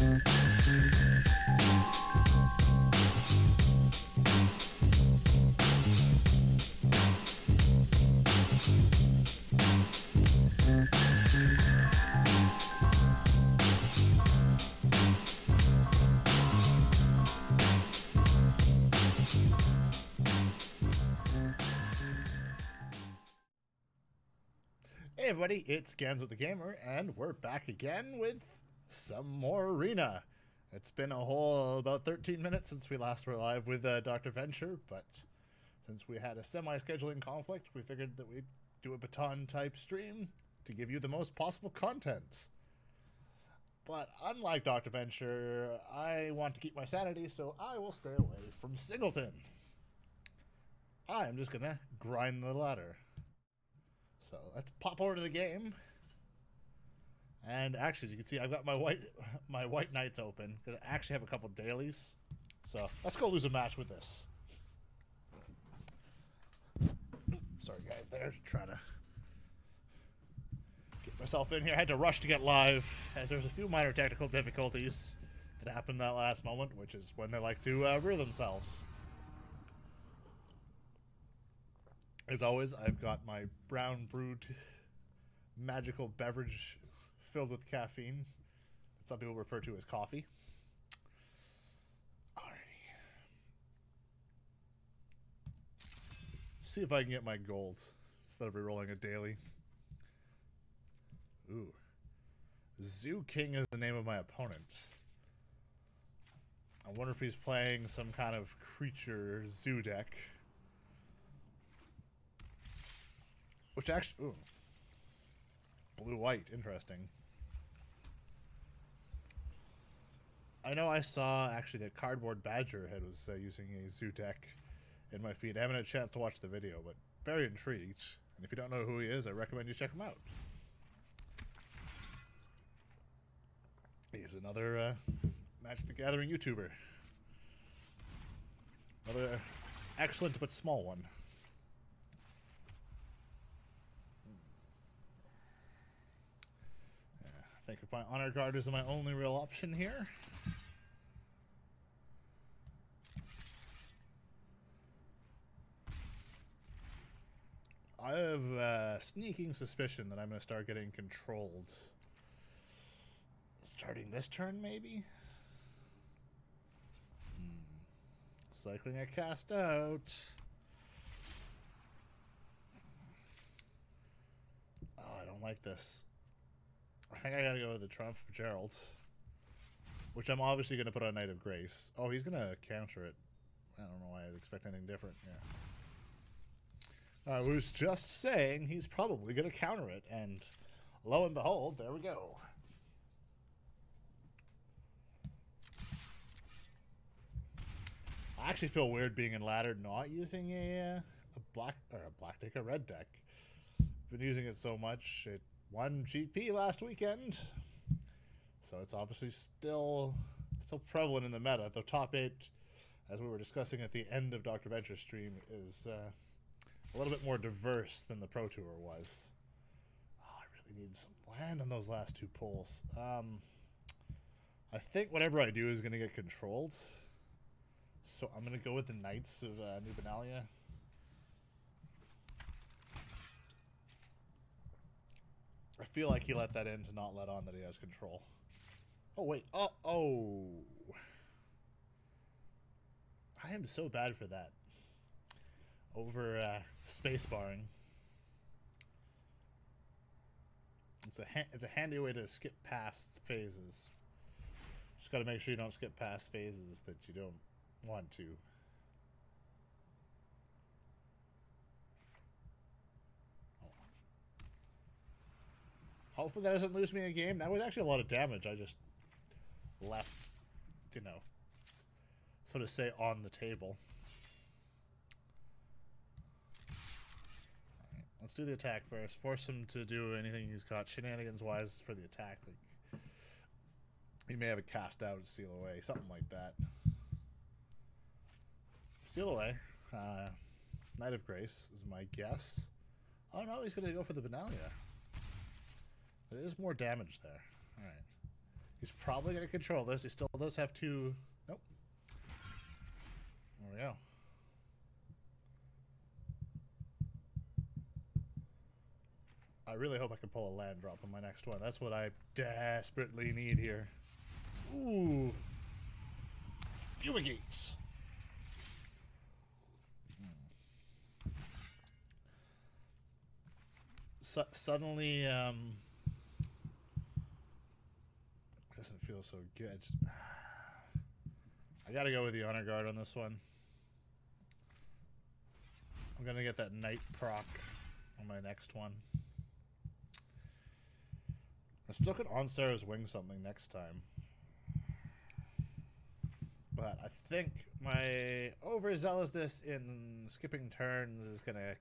Hey everybody, it's GanzoTheGamer, and we're back again with some more Arena. It's been a whole about 13 minutes since we last were live with Dr. Venture, but since we had a semi-scheduling conflict, we figured that we'd do a baton-type stream to give you the most possible content. But unlike Dr. Venture, I want to keep my sanity, so I will stay away from Singleton. I'm just gonna grind the ladder. So let's pop over to the game. And actually, as you can see, I've got my white knights open because I actually have a couple dailies. So let's go lose a match with this. Sorry guys, there, trying to get myself in here. I had to rush to get live as there's a few minor technical difficulties that happened that last moment, which is when they like to rear themselves. As always, I've got my brown brewed magical beverage filled with caffeine that some people refer to as coffee. Alrighty. See if I can get my gold instead of re-rolling a daily. Ooh. Zoo King is the name of my opponent. I wonder if he's playing some kind of creature zoo deck. Which actually, ooh, blue-white, interesting. I know I saw actually that Cardboard Badgerhead was using a zoo deck in my feed. I haven't had a chance to watch the video, but very intrigued. And if you don't know who he is, I recommend you check him out. He's another Magic the Gathering YouTuber. Another excellent but small one. I think if my honor guard is my only real option here. I have a sneaking suspicion that I'm going to start getting controlled. Starting this turn, maybe? Cycling a cast out. Oh, I don't like this. I think I gotta go with the Triumph of Gerald, which I'm obviously going to put on Knight of Grace. Oh, he's going to counter it. I don't know why I'd expect anything different. Yeah. I was just saying he's probably going to counter it, and lo and behold, there we go. I actually feel weird being in ladder not using a red deck. Been using it so much. It won GP last weekend, so it's obviously still prevalent in the meta. The top 8, as we were discussing at the end of Dr. Venture's stream, is a little bit more diverse than the Pro Tour was. Oh, I really need some land on those last 2 pulls. I think whatever I do is going to get controlled, so I'm going to go with the Knights of New Benalia. I feel like he let that in to not let on that he has control. Oh, wait. Oh. I am so bad for that. Over space barring. It's a handy way to skip past phases. Just got to make sure you don't skip past phases that you don't want to. Hopefully that doesn't lose me a game. That was actually a lot of damage I just left, you know, so to say, on the table. Alright, let's do the attack first. Force him to do anything he's got shenanigans-wise for the attack. Like, he may have a cast out and steal away, something like that. Steal away. Knight of Grace is my guess. Oh no, he's going to go for the Benalia. There is more damage there. Alright. He's probably going to control this. He still does have two. Nope. There we go. I really hope I can pull a land drop on my next one. That's what I desperately need here. Ooh. Fumigates. Suddenly, doesn't feel so good. I gotta go with the Honor Guard on this one. I'm gonna get that Knight proc on my next one. I still could Onstar's Wing something next time. But I think my overzealousness in skipping turns is gonna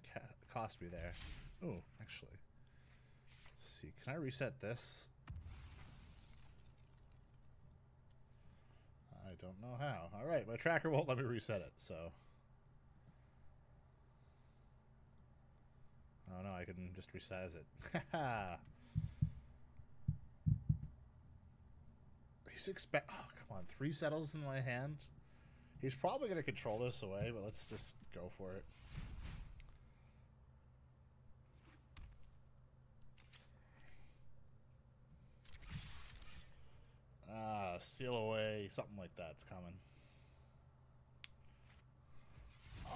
cost me there. Oh, actually. Let's see, can I reset this? I don't know how. Alright, my tracker won't let me reset it, so. Oh no, I can just resize it. Haha. He's oh, come on, 3 settles in my hand? He's probably going to control this away, but let's just go for it. Seal away, something like that's coming.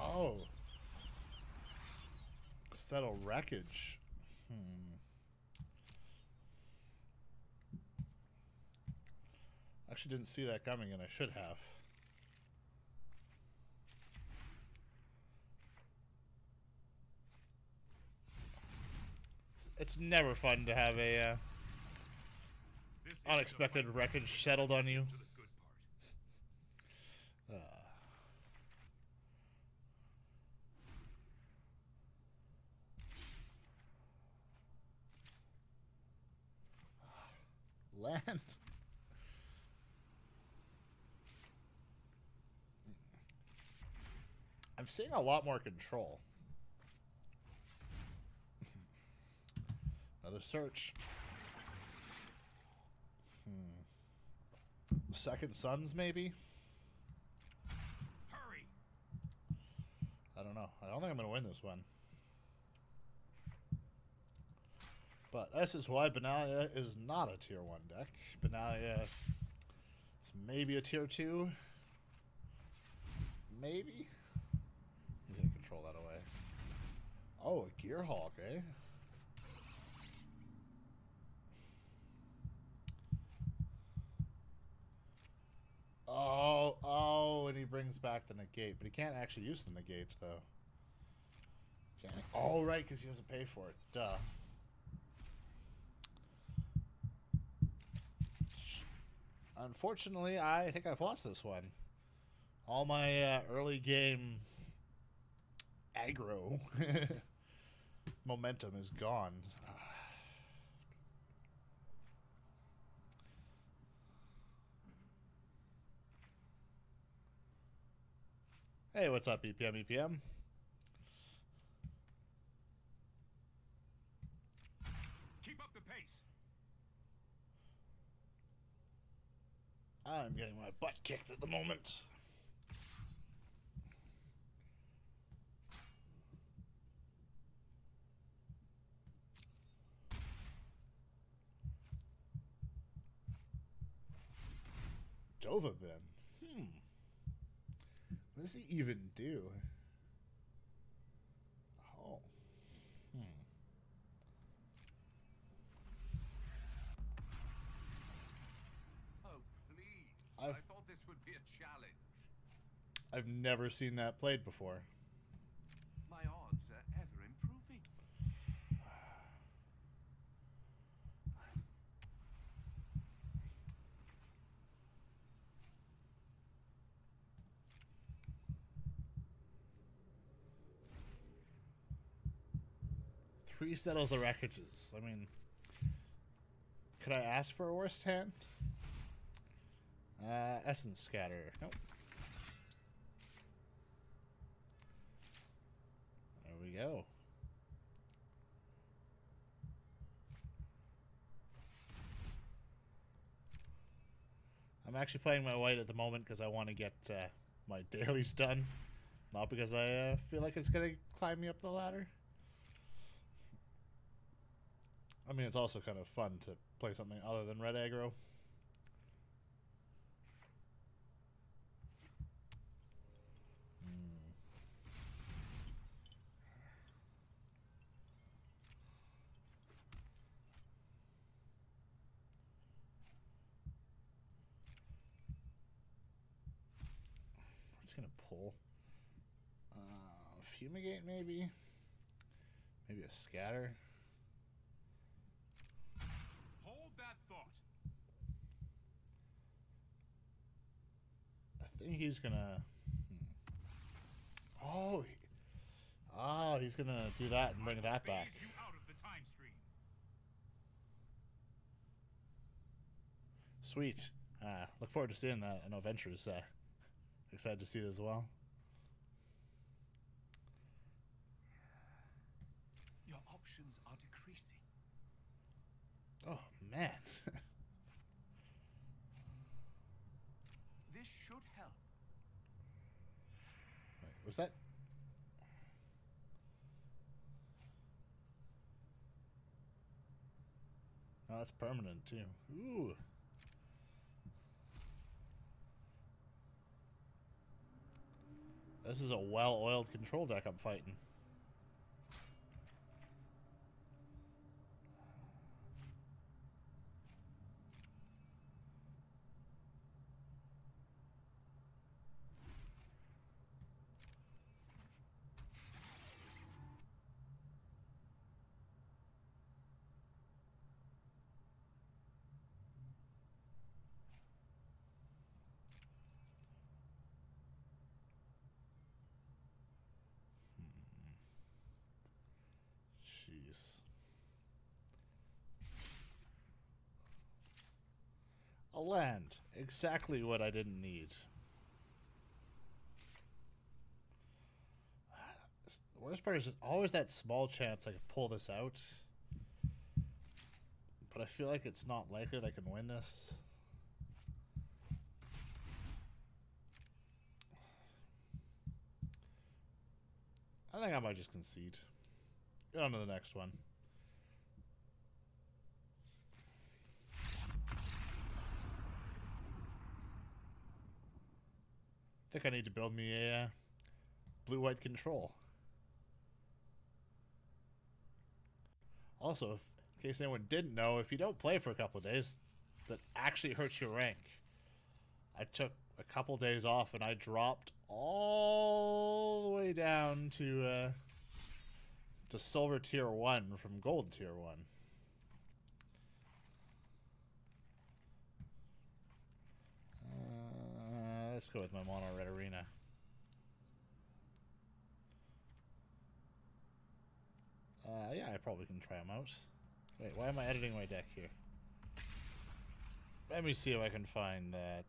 Oh. Settle wreckage. Actually didn't see that coming, and I should have. It's never fun to have a unexpected wreckage settled on you. Land. I'm seeing a lot more control. Another search. Second Sons, maybe? Hurry. I don't know. I don't think I'm going to win this one. But this is why Benalia is not a tier 1 deck. Benalia is maybe a tier 2. Maybe? He's going to control that away. Oh, a Gearhulk, eh? Oh, and he brings back the negate. But he can't actually use the negate, though. Can he? Oh, right, because he doesn't pay for it. Duh. Unfortunately, I think I've lost this one. All my early game aggro momentum is gone. Hey, what's up, EPM? Keep up the pace. I'm getting my butt kicked at the moment. Dovabin. What does he even do? Oh. Oh, please. I thought this would be a challenge. I've never seen that played before. My odds are ever improving. Three settles the wreckages. I mean, could I ask for a worst hand? Essence Scatter. Nope. There we go. actually playing my white at the moment because I want to get my dailies done. Not because I feel like it's going to climb me up the ladder. I mean, it's also kind of fun to play something other than red aggro. I'm just going to pull. Fumigate, maybe? Maybe a scatter? Hold that thought. I think he's gonna. Oh, he's gonna do that and bring that back. You out of the time stream. Sweet. Look forward to seeing that. I know Venture's excited to see it as well. Your options are decreasing. Oh man. This should help. Wait, was that? No, that's permanent too. Ooh. This is a well-oiled control deck I'm fighting. Jeez. A land. Exactly what I didn't need. The worst part is just always that small chance I could pull this out. But I feel like it's not likely that I can win this. I think I might just concede. Get on to the next one. I think I need to build me a blue-white control. Also, in case anyone didn't know, if you don't play for a couple of days, that actually hurts your rank. I took a couple days off and I dropped all the way down to silver tier 1 from gold tier 1. Let's go with my mono red arena. Yeah, I probably can try them out. Wait, why am I editing my deck here? Let me see if I can find that.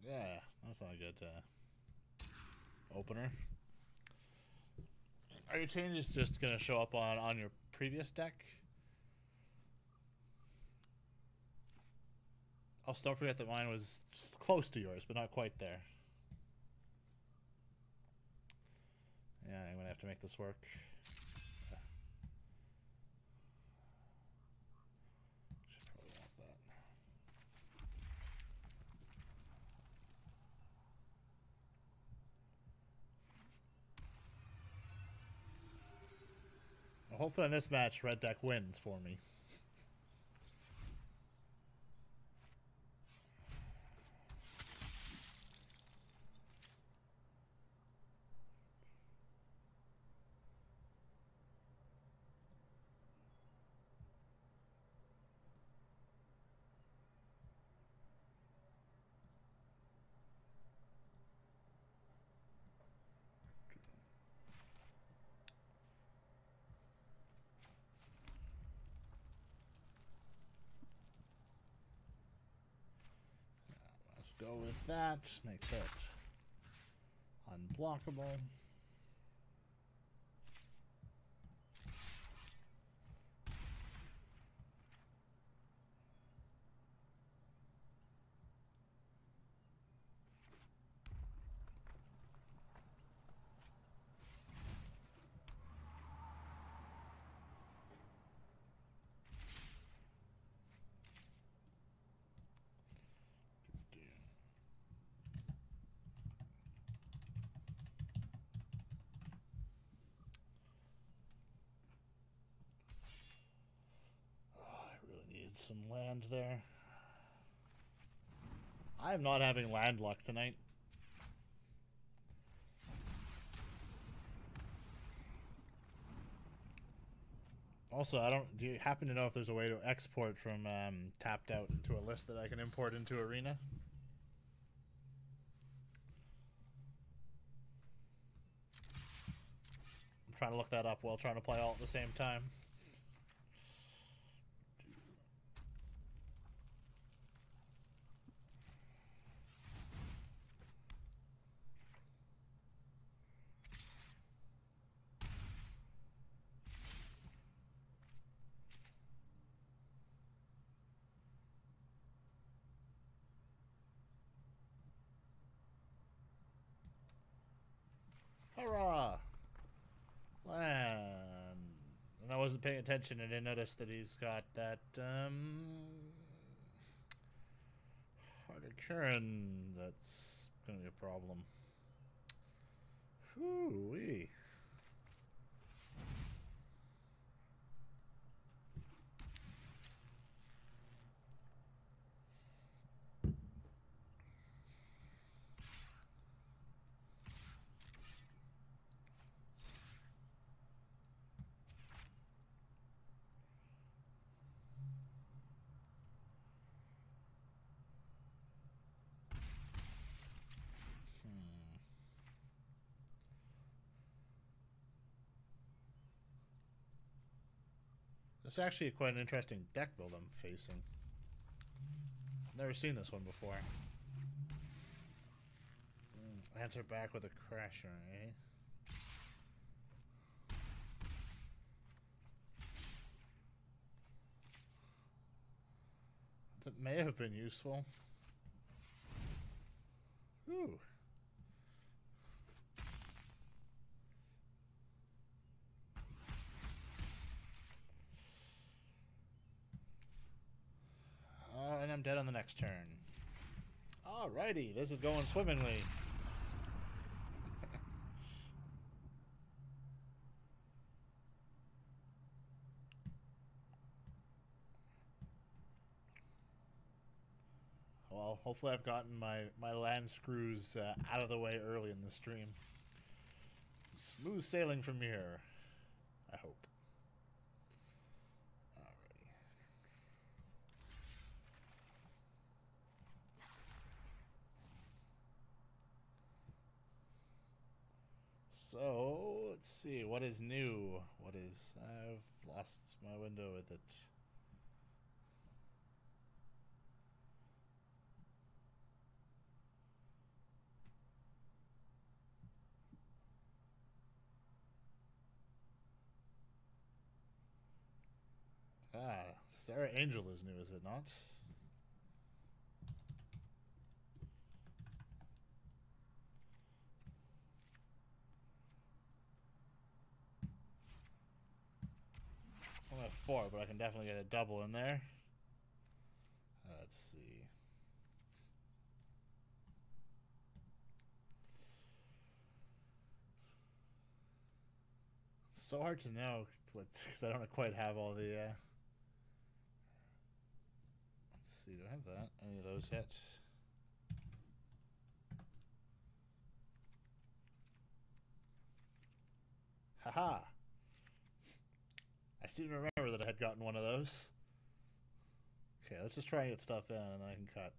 Yeah, that's not a good opener. Are your changes just going to show up on your previous deck? Also, don't forget that mine was just close to yours, but not quite there. Yeah, I'm going to have to make this work. Should probably want that. Well, hopefully in this match, red deck wins for me. go with that. Make that unblockable. Some land there. I am not having land luck tonight. Also, do you happen to know if there's a way to export from tapped out into a list that I can import into Arena? I'm trying to look that up while trying to play all at the same time. Hurrah! Land. And I wasn't paying attention and I noticed that he's got that Hurricane. That's gonna be a problem. Hoo-wee. It's actually quite an interesting deck build I'm facing. I've never seen this one before. Answer back with a Crasher, eh? That may have been useful. Ooh. And I'm dead on the next turn. Alrighty, this is going swimmingly. Well, hopefully I've gotten my land screws out of the way early in the stream. Smooth sailing from here, I hope. So, let's see, what is new? I've lost my window with it. Sarah Angel is new, is it not? I'm at 4, but I can definitely get a double in there. Let's see. So hard to know because I don't quite have all the. Let's see, do I have that? Any of those yet? Haha! I seem to remember that I had gotten one of those. Okay, let's just try and get stuff in and then I can cut.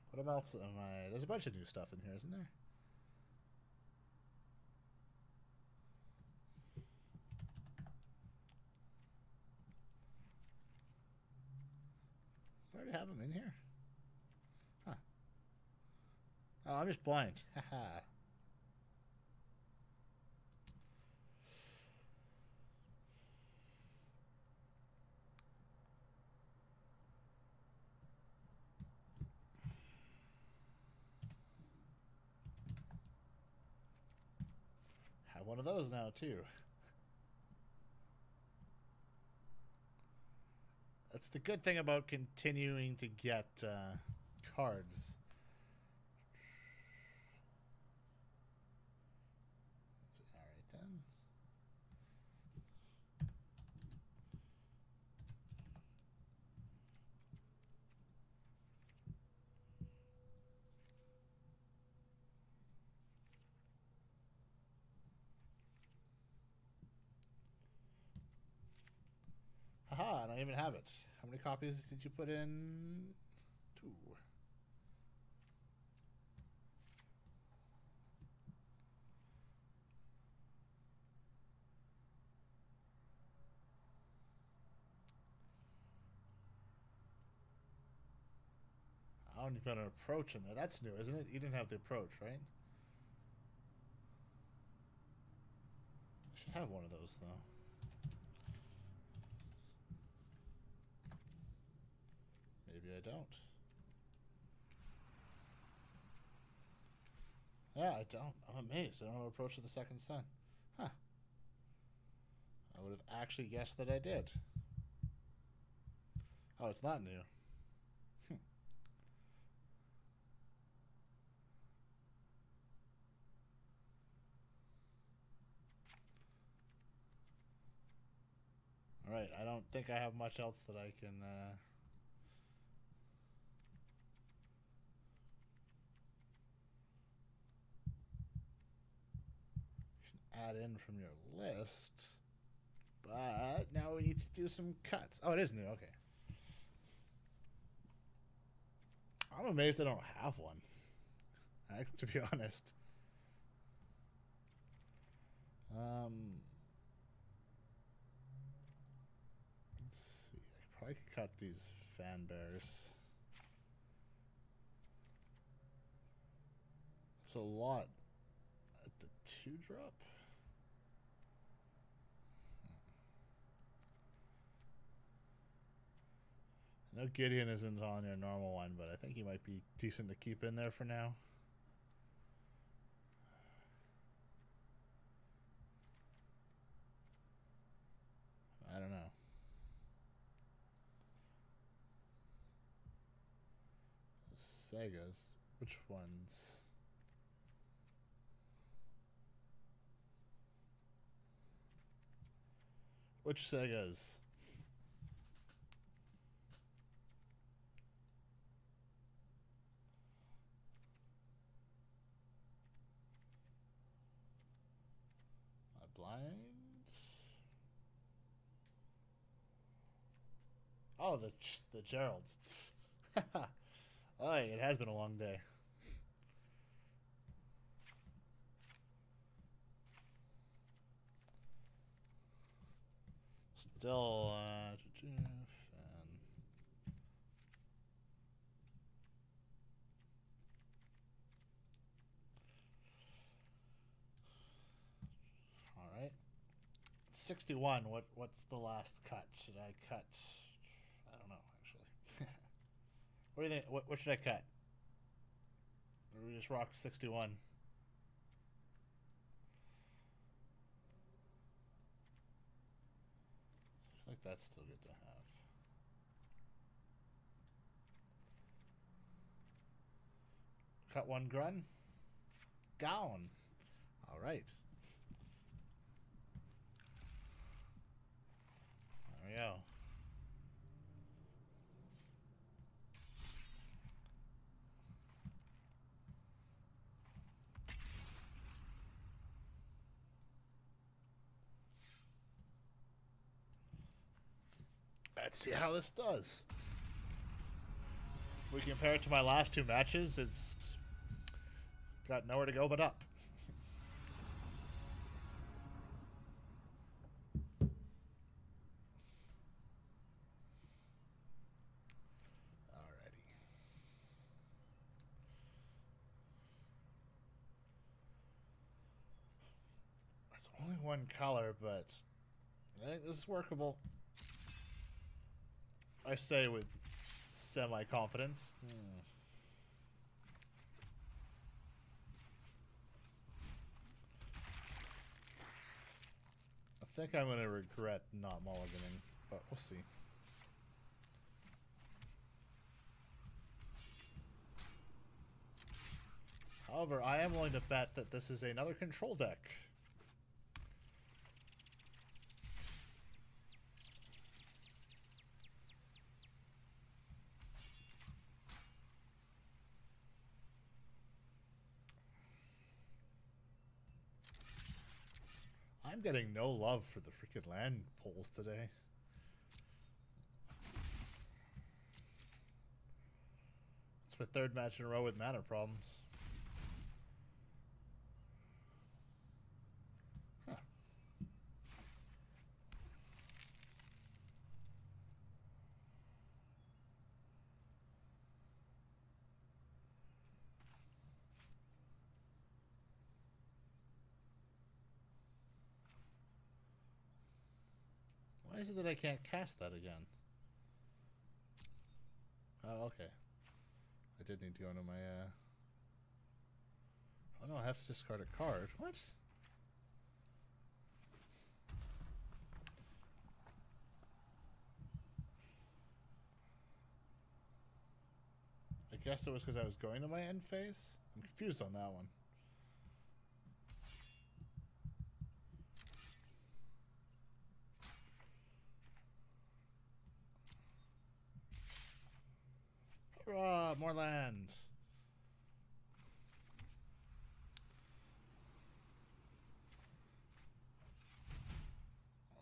What else am I? There's a bunch of new stuff in here, isn't there? have them in here? Huh. Oh, I'm just blind. Haha. Have one of those now, too. That's the good thing about continuing to get cards. Alright then. Haha, I don't even have it. How many copies did you put in? 2. I don't even have an approach in there. That's new, isn't it? You didn't have the approach, right? I should have one of those, though. Maybe I don't. Yeah, I don't. I'm amazed. I don't have an approach to the second sun. Huh. I would have actually guessed that I did. Oh, it's not new. Alright, I don't think I have much else that I can add in from your list. But now we need to do some cuts. Oh, it is new. Okay. I'm amazed I don't have one. To be honest. Let's see. I probably could cut these fan bears. It's a lot at the 2-drop. I know Gideon isn't on your normal one, but I think he might be decent to keep in there for now. I don't know. Segas. Which ones? Which Segas? Blind? Oh, the Geralds. Oh, it has been a long day. Still, all right. 61. What's the last cut? Should I cut? I don't know actually. What do you think? What should I cut? Or we just rock 61? I think that's still good to have. Cut 1 grun. Gone. All right. There we go. Let's see how this does. We compare it to my last 2 matches, it's got nowhere to go but up. All Only one color, but I think this is workable. I say with semi-confidence. I think I'm going to regret not mulliganing, but we'll see. However, I am willing to bet that this is another control deck. I'm getting no love for the freaking land polls today. It's my third match in a row with mana problems. Huh. Why is it that I can't cast that again? Oh, okay. I did need to go into my, Oh no, I have to discard a card. What? I guess it was because I was going to my end phase? I'm confused on that one. Hurrah! More land!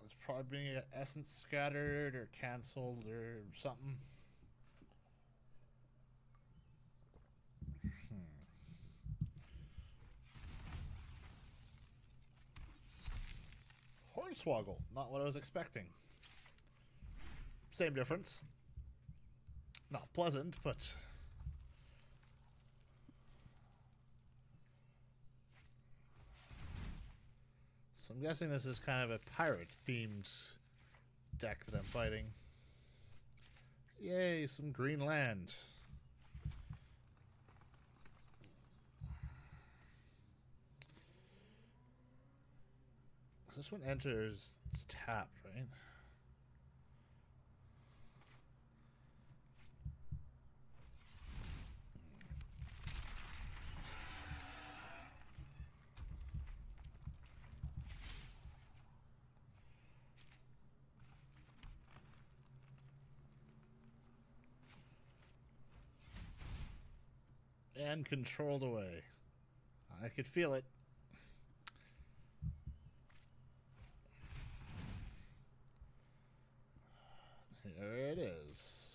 It's probably being essence scattered or cancelled or something. Hornswoggle, not what I was expecting. Same difference. Not pleasant, but... So I'm guessing this is kind of a pirate-themed deck that I'm fighting. Yay, some green land. This one enters, it's tapped, right? And controlled away. I could feel it. Here it is.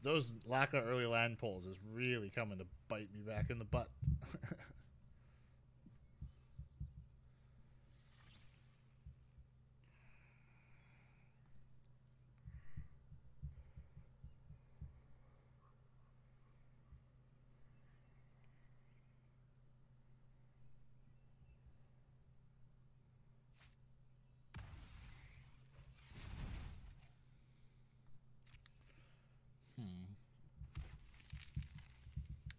Those lack of early land pulls is really coming to bite me back in the butt.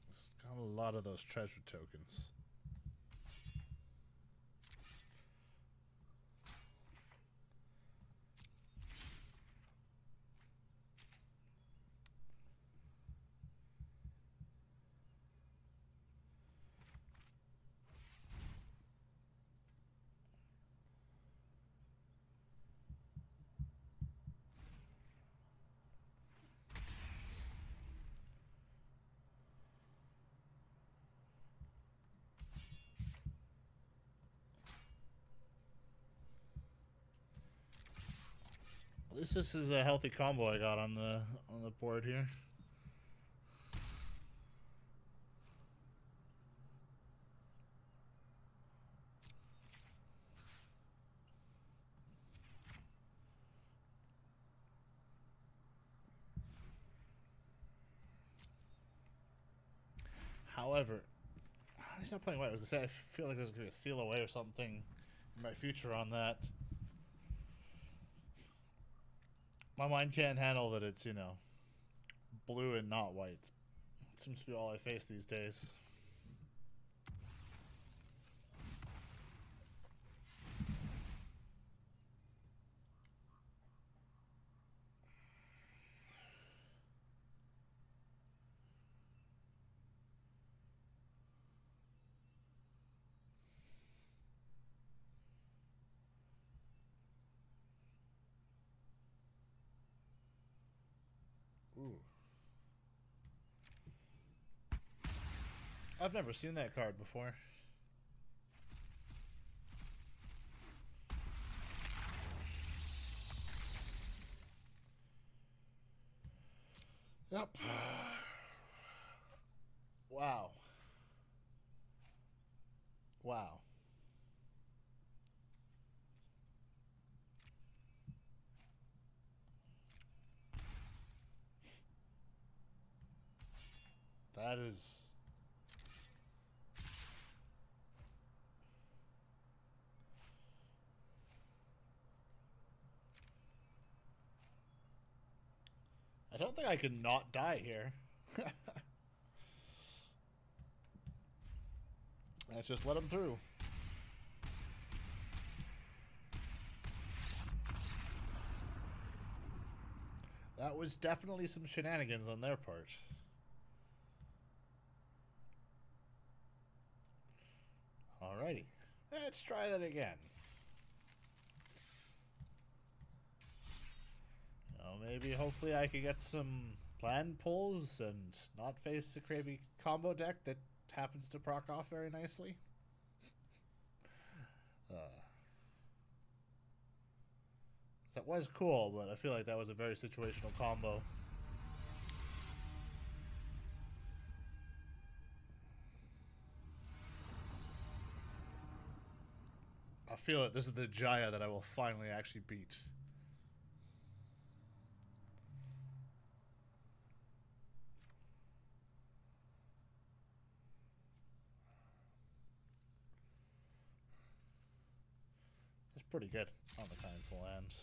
It's got a lot of those treasure tokens. At least this is a healthy combo I got on the board here. However, he's not playing white. I was going to say, I feel like there's going to be a steal away or something in my future on that. My mind can't handle that it's, you know, blue and not white. It seems to be all I face these days. Ooh. I've never seen that card before. Yep. Wow. Wow. That is... I don't think I can not die here. Let's just let him through. That was definitely some shenanigans on their part. Alrighty. Let's try that again. Maybe, hopefully, I could get some land pulls and not face a crazy combo deck that happens to proc off very nicely. That was cool, but I feel like that was a very situational combo. I feel that this is the Jaya that I will finally actually beat. It's pretty good on the kinds of land.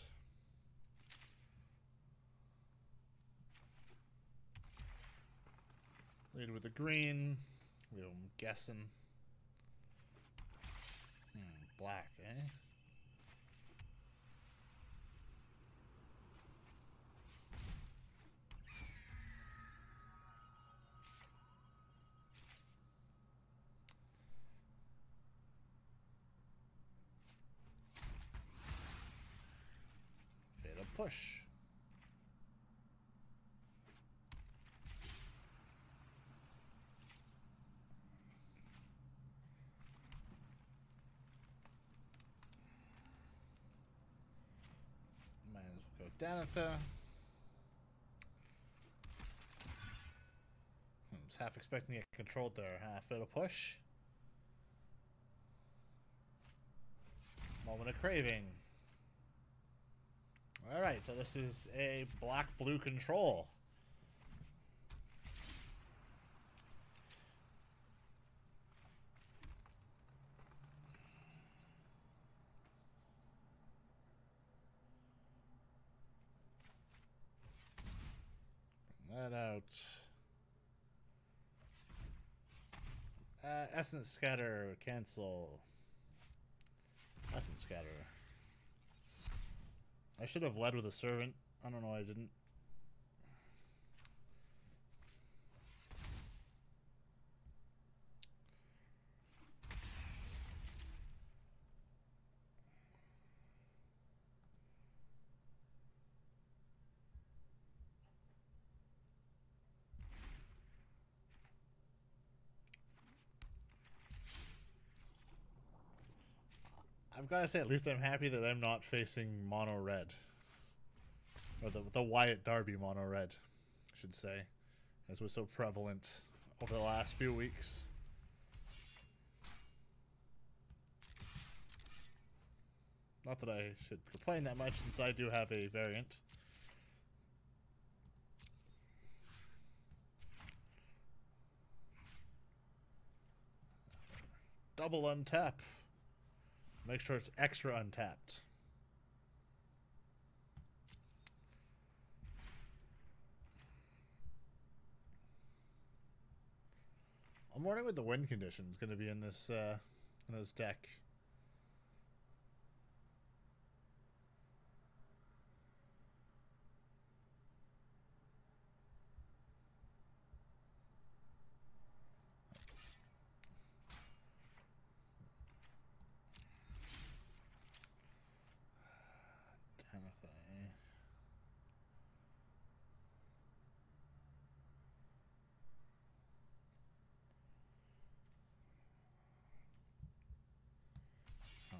Lead with the green. I'm guessing. Black, eh? Fade a push. Might as well go down at the... was half expecting to get controlled there. Fade a push. Moment of craving. Alright, so this is a black-blue control. Bring that out. Essence Scatter, cancel. Essence Scatter. I should have led with a Servant. I don't know why I didn't. I've got to say, at least I'm happy that I'm not facing mono red. Or the Wyatt Darby mono red, I should say. As was so prevalent over the last few weeks. Not that I should complain that much, since I do have a variant. double untap. Make sure it's extra untapped. I'm wondering what the win condition is going to be in this deck.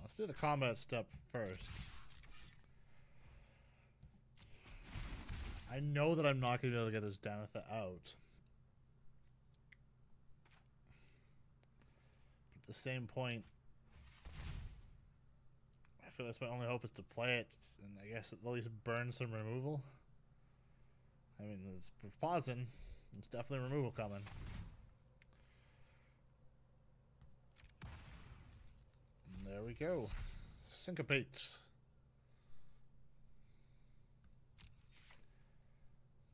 Let's do the combat step first. I know that I'm not going to be able to get this Danatha out. But at the same point, I feel that's my only hope is to play it, and I guess at least burn some removal. I mean, it's pausing. It's definitely removal coming. And there we go. Syncopate.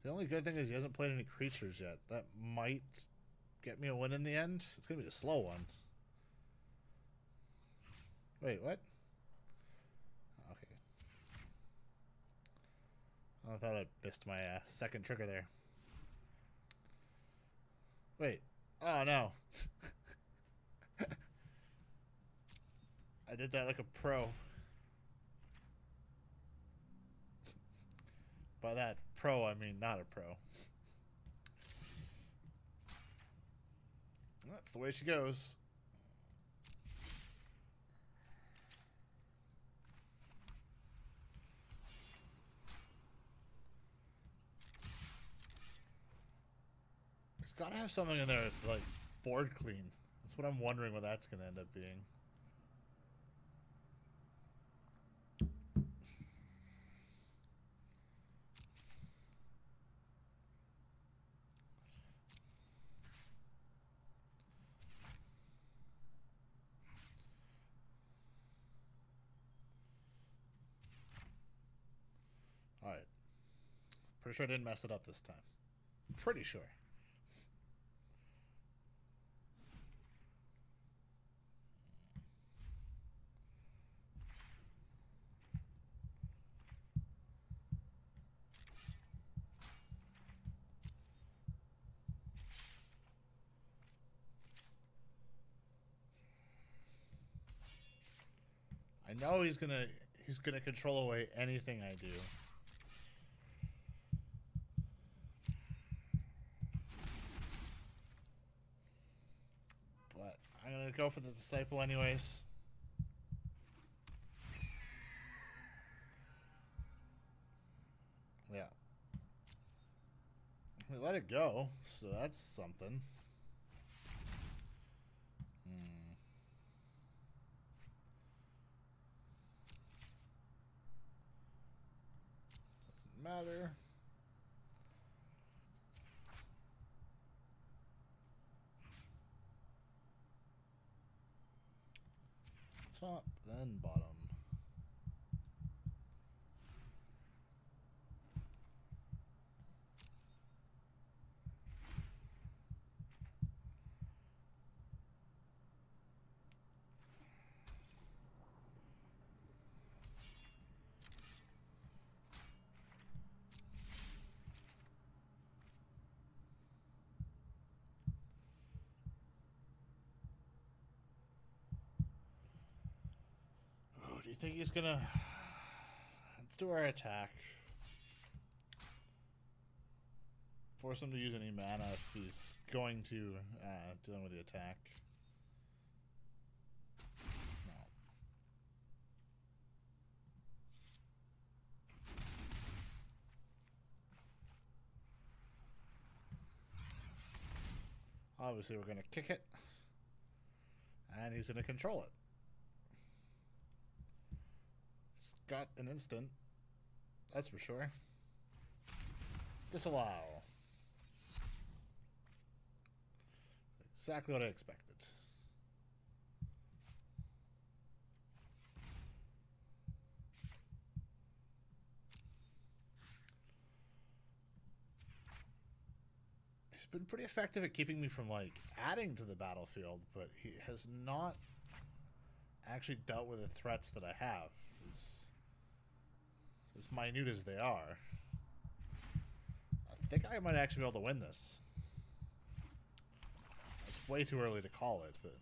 The only good thing is he hasn't played any creatures yet. That might get me a win in the end. It's going to be a slow one. Wait, what? Okay. I thought I missed my second trigger there. Wait. Oh, no. I did that like a pro. By that pro, I mean not a pro. That's the way she goes. There's gotta have something in there that's like board clean. That's what I'm wondering what that's gonna end up being. Alright. Pretty sure I didn't mess it up this time. Pretty sure. I know he's gonna control away anything I do. But I'm gonna go for the Disciple anyways. Yeah. We let it go, so that's something. Doesn't matter. Top, then bottom. Do you think he's gonna... Let's do our attack. Force him to use any mana if he's going to dealing with the attack. No. Obviously we're gonna kick it. And he's gonna control it. Got an instant, that's for sure. Disallow. Exactly what I expected. He's been pretty effective at keeping me from, like, adding to the battlefield, but he has not actually dealt with the threats that I have, as minute as they are. I think I might actually be able to win this. It's way too early to call it, but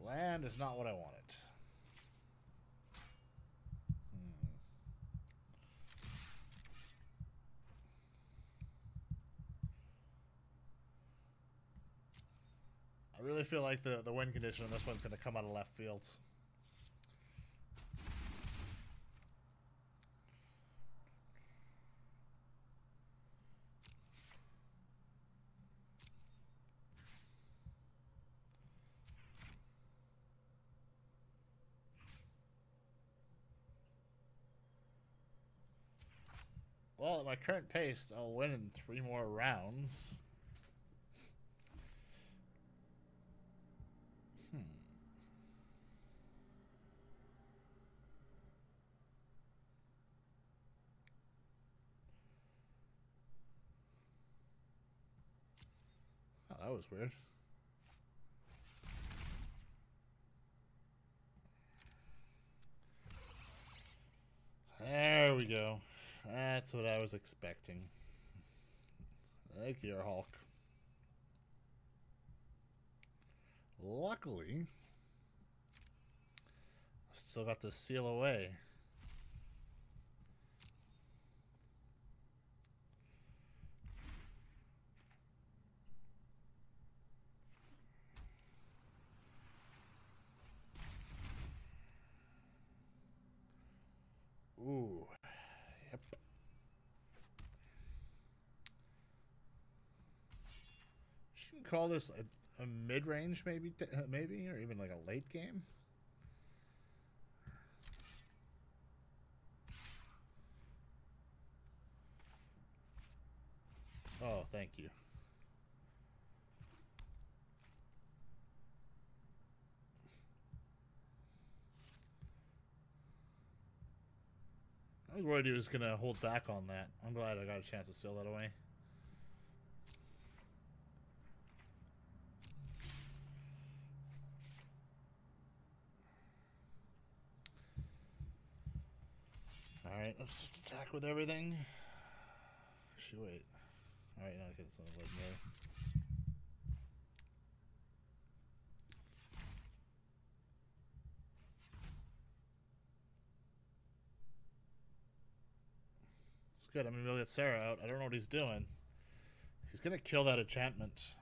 land is not what I wanted. I really feel like the win condition on this one's going to come out of left field. Well, at my current pace, I'll win in 3 more rounds. Oh, that was weird. There we go. That's what I was expecting. Thank you, Hulk. Luckily, I still got the seal away. Ooh. Yep. You can call this a mid-range, maybe, or even like a late game. Oh, thank you. I was worried he was going to hold back on that. I'm glad I got a chance to steal that away. Alright, let's just attack with everything. Shoot, wait. Alright, now I get some legendary. It's good. I'm going to be able to get Sarah out. I don't know what he's doing. He's going to kill that enchantment.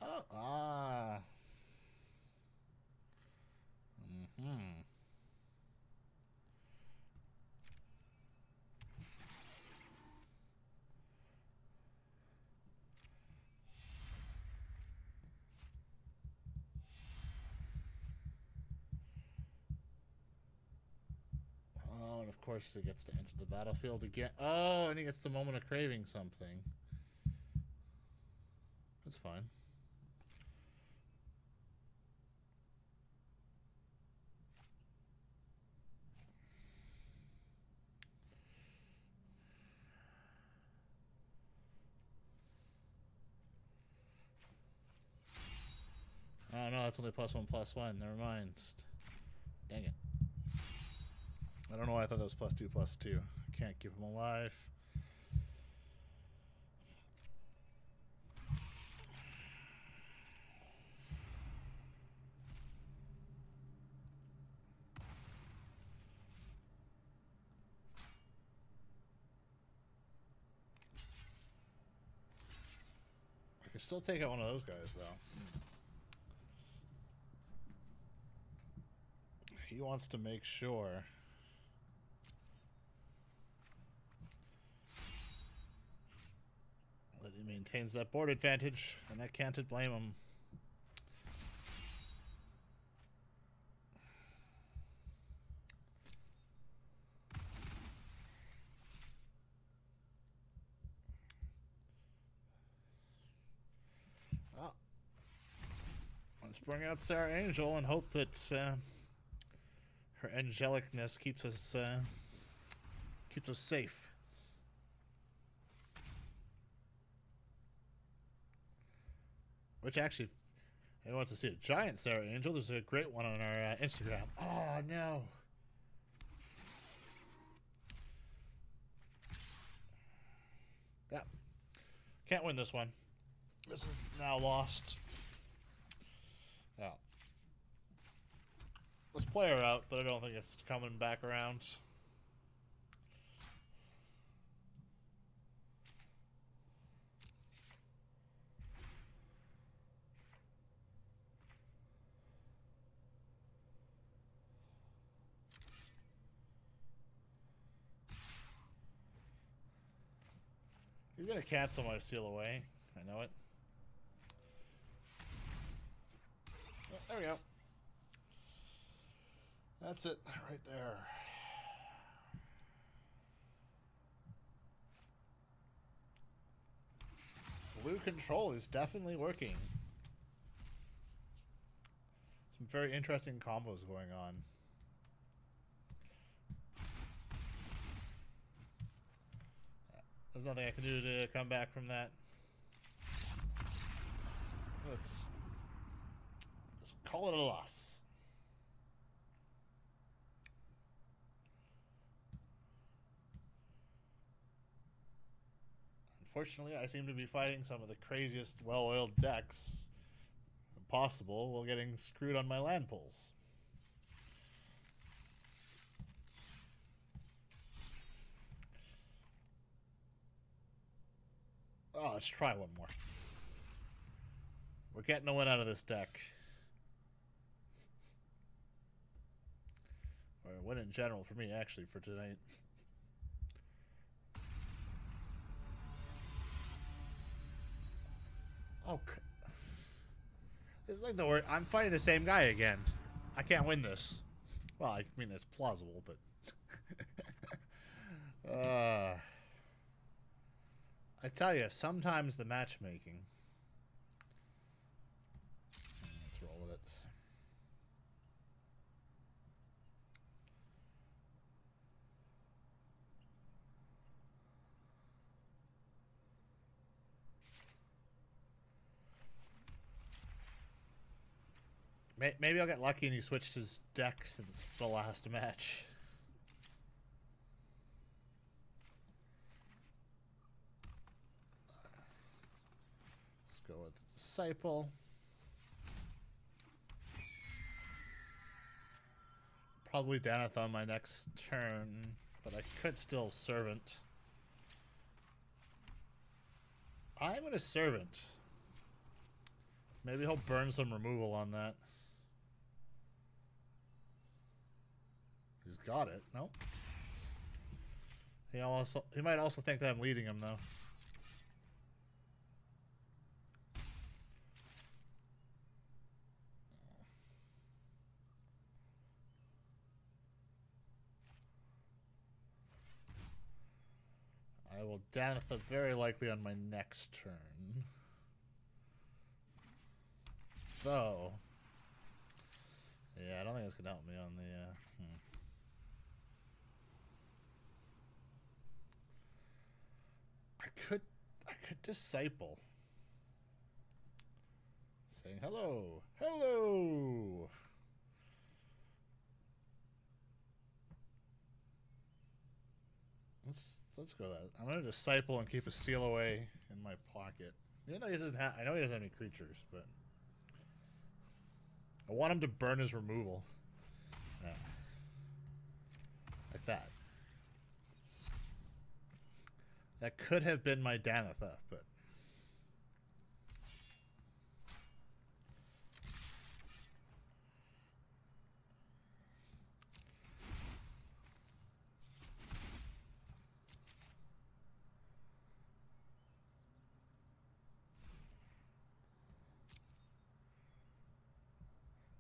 Oh, ah. Oh, and of course he gets to enter the battlefield again. Oh, and he gets the moment of craving something. That's fine. Oh no, that's only +1/+1. Never mind. Dang it. I don't know why I thought that was +2/+2. I can't keep him alive. I can still take out one of those guys, though. He wants to make sure that he maintains that board advantage, and I can't blame him. Oh. Let's bring out Sarah Angel and hope that her angelicness keeps us safe. Which actually, anyone wants to see a giant Sarah Angel, there's a great one on our Instagram. Oh, no. Yeah. Can't win this one. This is now lost. Yeah. Let's play her out, but I don't think it's coming back around. He's gonna cancel my seal away. I know it. Oh, there we go. That's it, right there. Blue control is definitely working. Some very interesting combos going on. There's nothing I can do to come back from that. Let's just call it a loss. Unfortunately, I seem to be fighting some of the craziest well-oiled decks possible while getting screwed on my land pulls. Oh, let's try one more. We're getting a win out of this deck. Or a win in general for me, actually, for tonight. Oh, it's like the word. I'm fighting the same guy again. I can't win this. Well, I mean, it's plausible, but... I tell you, sometimes the matchmaking... Let's roll with it. Maybe I'll get lucky and he switched his deck since the last match. Let's go with Disciple. Probably Daneth on my next turn, but I could still Servant. I'm going to Servant. Maybe he'll burn some removal on that. He's got it. Nope. He might also think that I'm leading him though. I will Daneth very likely on my next turn. Though. Yeah, I don't think it's gonna help me on the I could Disciple. Saying hello. Hello. Let's go that. I'm gonna Disciple and keep a seal away in my pocket. Even though he doesn't have, I know he doesn't have any creatures, but I want him to burn his removal. Yeah. Like that. That could have been my Danetha, but...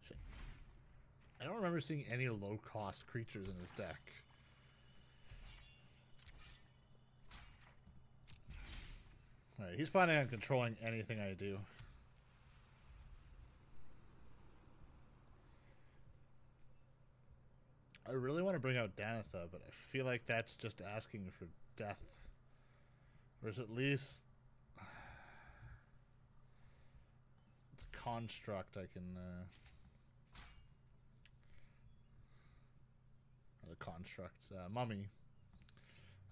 Shit. I don't remember seeing any low-cost creatures in his deck. Alright, he's planning on controlling anything I do. I really want to bring out Danetha, but I feel like that's just asking for death. Or is at least... construct, I can. The construct, mummy.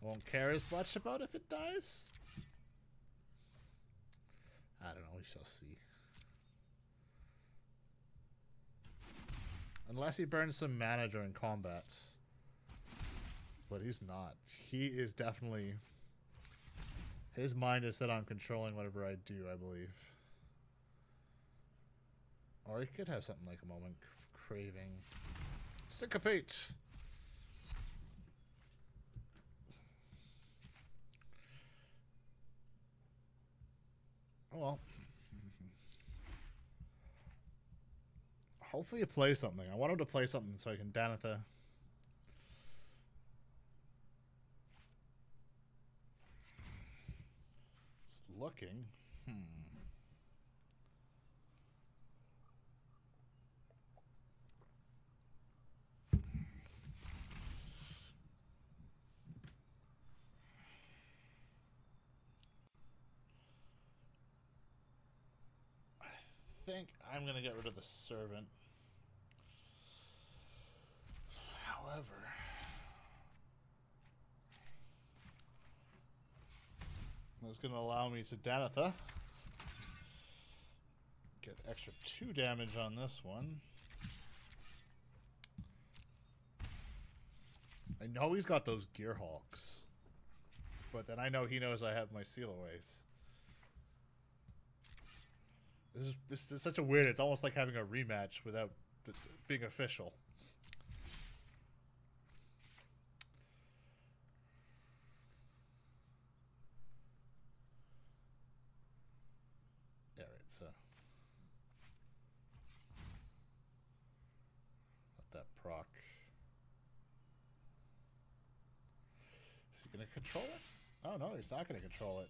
I won't care as much about if it dies. I don't know. We shall see. Unless he burns some mana during combat. But he's not. He is definitely... His mind is set on controlling whatever I do, I believe. Or he could have something like a moment of craving. Syncopate! Oh well. Hopefully you play something. I want him to play something so I can Danatha. Just looking. I think I'm going to get rid of the servant. However, that's going to allow me to Danatha. Get extra 2 damage on this one. I know he's got those Gear Hawks. But then I know he knows I have my Sealaways. This is such a weird... It's almost like having a rematch without being official. Yeah, right, so... Let that proc. Is he going to control it? Oh, no, he's not going to control it.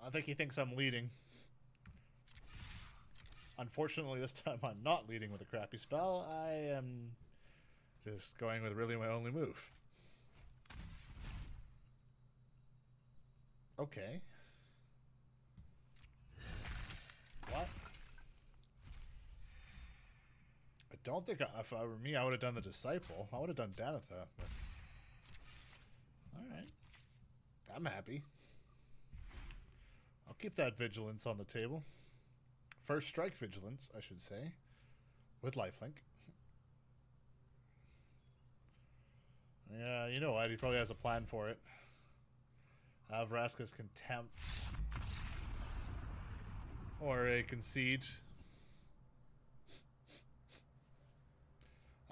I think he thinks I'm leading. Unfortunately, this time I'm not leading with a crappy spell. I am just going with really my only move. Okay. What? I don't think if I were me, I would have done the Disciple. I would have done Danatha. But... Alright. I'm happy. I'll keep that Vigilance on the table. First strike Vigilance, I should say. With lifelink. Yeah, you know what? He probably has a plan for it. Have Vraska's Contempt. Or a Concede.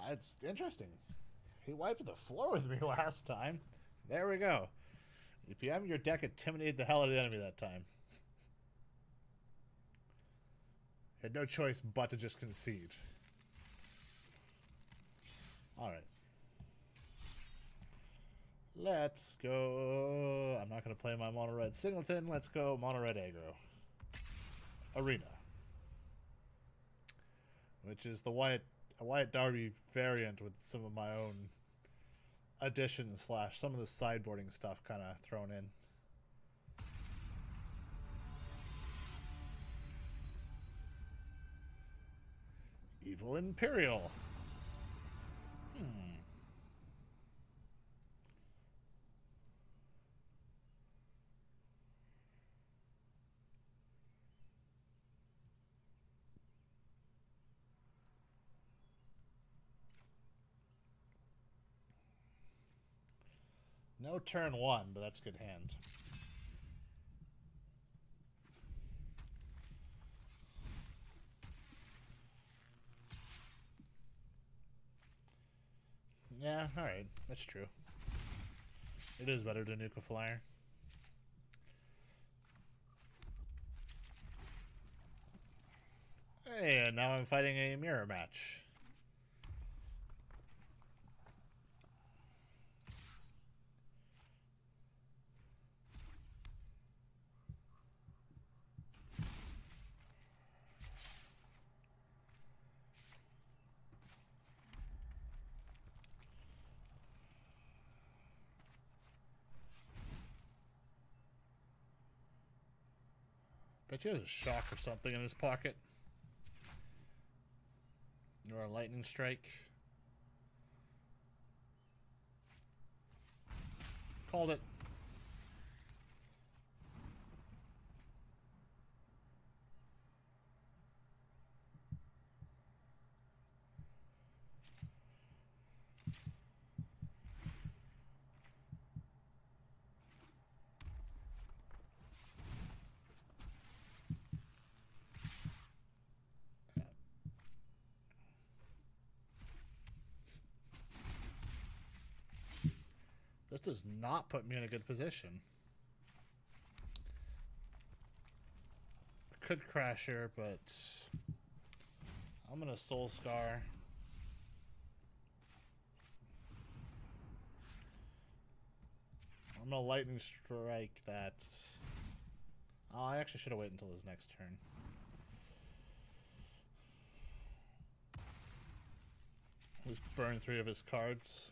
That's interesting. He wiped the floor with me last time. There we go. EPM, your deck intimidated the hell out of the enemy that time. Had no choice but to just concede. Alright. Let's go... I'm not going to play my mono red Singleton. Let's go mono red aggro. Arena. Which is the Wyatt Darby variant with some of my own additions / some of the sideboarding stuff kind of thrown in. Evil Imperial. No turn 1, but that's a good hand. Yeah, alright. That's true. It is better to nuke a flyer. Hey, and now I'm fighting a mirror match. Bet you has a shock or something in his pocket. Or a lightning strike. Called it. This does not put me in a good position. I could crash here, but I'm gonna Soul Scar. I'm gonna Lightning Strike that. Oh, I actually should have waited until his next turn. He's burn 3 of his cards.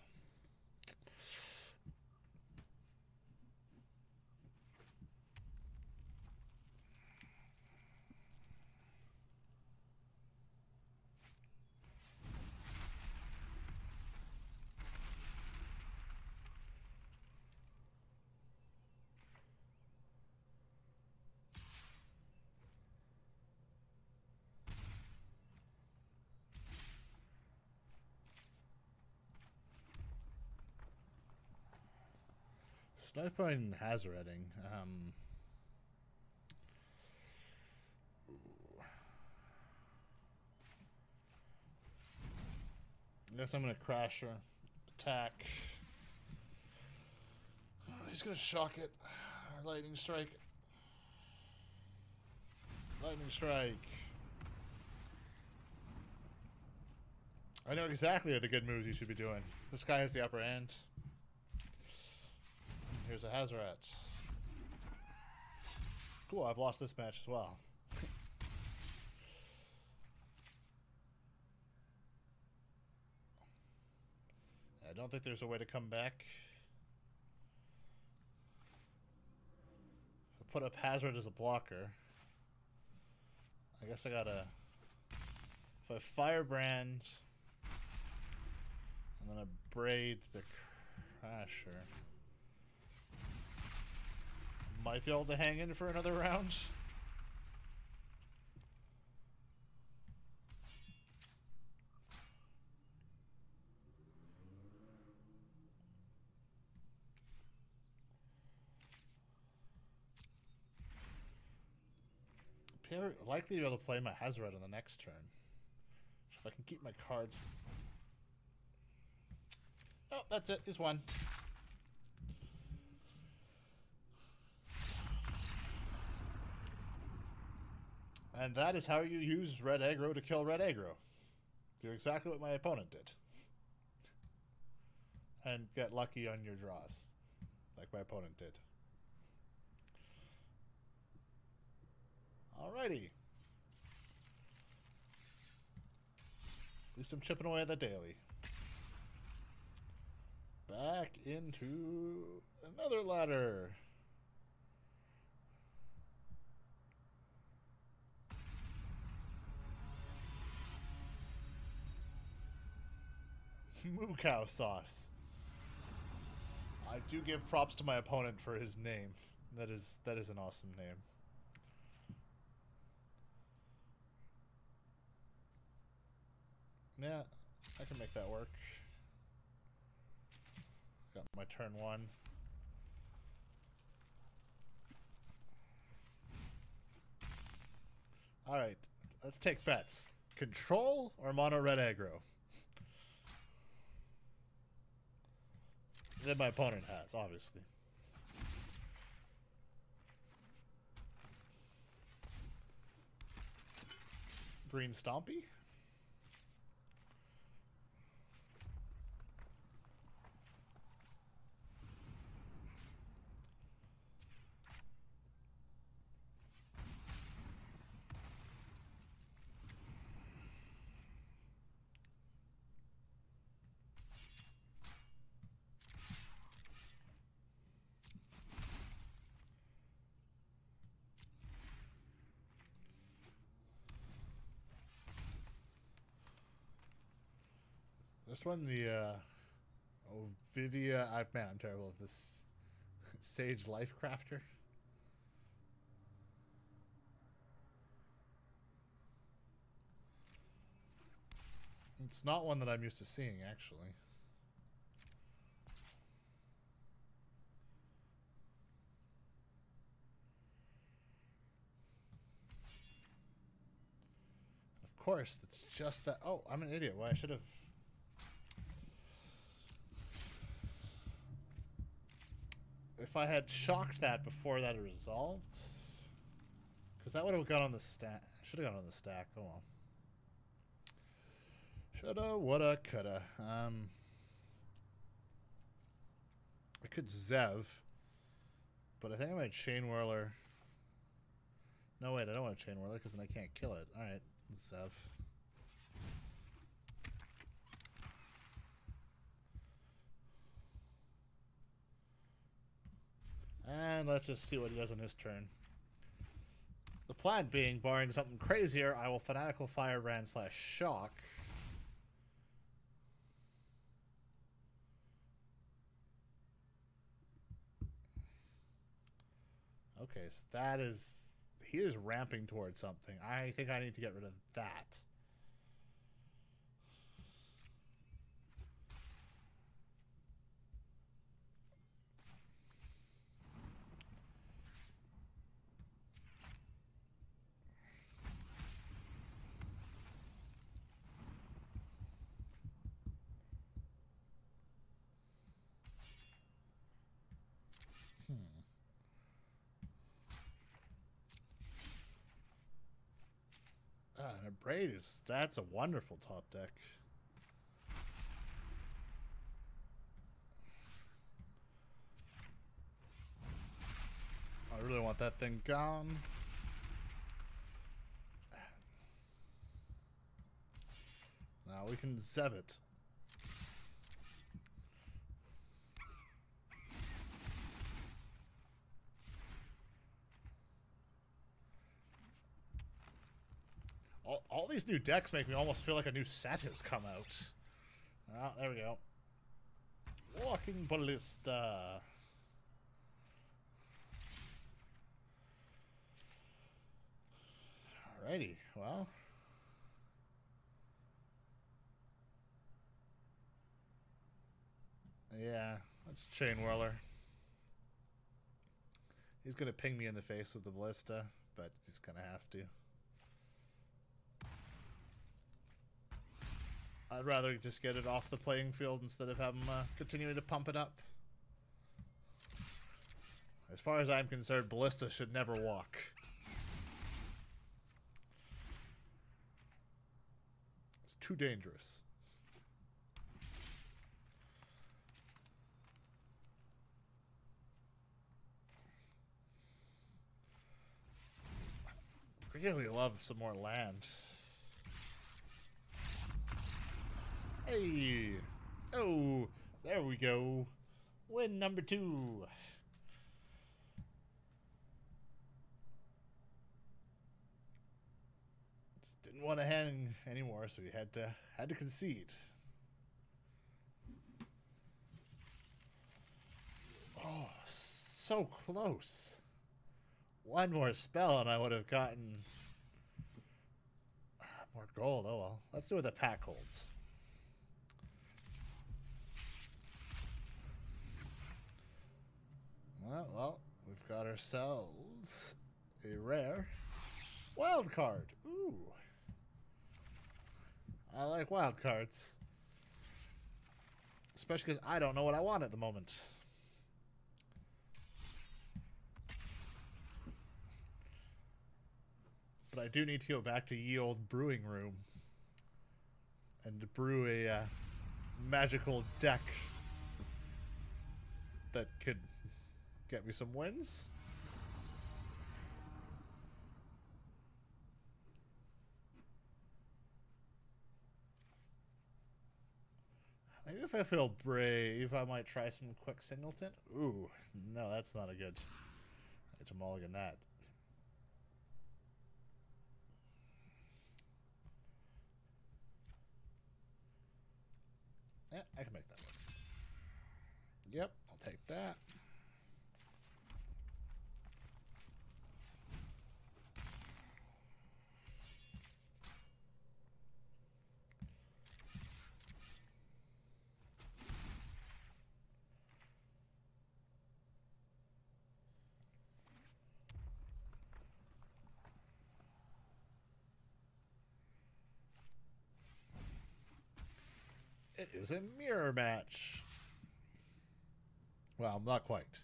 Sniper and Hazarding. I guess I'm gonna crash her. Attack. Oh, he's gonna shock it. Lightning strike. Lightning strike. I know exactly the good moves you should be doing. This guy has the upper hand. Here's a Hazarat. Cool, I've lost this match as well. I don't think there's a way to come back. If I put up Hazard as a blocker, I guess I gotta... If I Firebrand, and then I Braid the Crasher, might be able to hang in for another round. Likely to be able to play my Hazaret on the next turn. If I can keep my cards. Oh, that's it. He's won. And that is how you use red aggro to kill red aggro. Do exactly what my opponent did. And get lucky on your draws. Like my opponent did. Alrighty. At least I'm chipping away at the daily. Back into another ladder. Moo Cow Sauce. I do give props to my opponent for his name. That is an awesome name. Yeah, I can make that work. Got my turn 1. Alright, let's take bets. Control or mono red aggro? That my opponent has, obviously. Green Stompy? Just when the Vivia, man, I'm terrible at this. Sage Life Crafter. It's not one that I'm used to seeing, actually. Of course, it's just that. Oh, I'm an idiot. Well, I should have. If I had shocked that before that resolved, because that would have gone on the stack. Should have gone on the stack. Oh well. Shoulda, woulda, coulda. I could Zev, but I think I might Chain Whirler. No, wait, I don't want to Chain Whirler because then I can't kill it. Alright, Zev. And let's just see what he does on his turn. The plan being, barring something crazier, I will Fanatical Firebrand / Shock. Okay, so that is... He is ramping towards something. I think I need to get rid of that. And a Braid is... That's a wonderful top deck. I really want that thing gone. Now we can Zev it. All these new decks make me almost feel like a new set has come out. Oh, there we go. Walking Ballista. Alrighty, well. Yeah, that's Chain Whirler. He's gonna ping me in the face with the Ballista, but he's gonna have to. I'd rather just get it off the playing field instead of have him continuing to pump it up. As far as I'm concerned, Ballista should never walk. It's too dangerous. I really love some more land. Hey! Oh! There we go. Win number 2. Just didn't want to hang anymore, so we had to concede. Oh, so close. One more spell and I would have gotten more gold. Oh well. Let's do what the pack holds. Well, we've got ourselves a rare wild card. Ooh. I like wild cards. Especially because I don't know what I want at the moment. But I do need to go back to ye old brewing room and brew a magical deck that could get me some wins. Maybe if I feel brave, I might try some quick Singleton. Ooh, no, that's not a good. I need to mulligan that. Yeah, I can make that work. Yep, I'll take that. It is a mirror match. Well, not quite.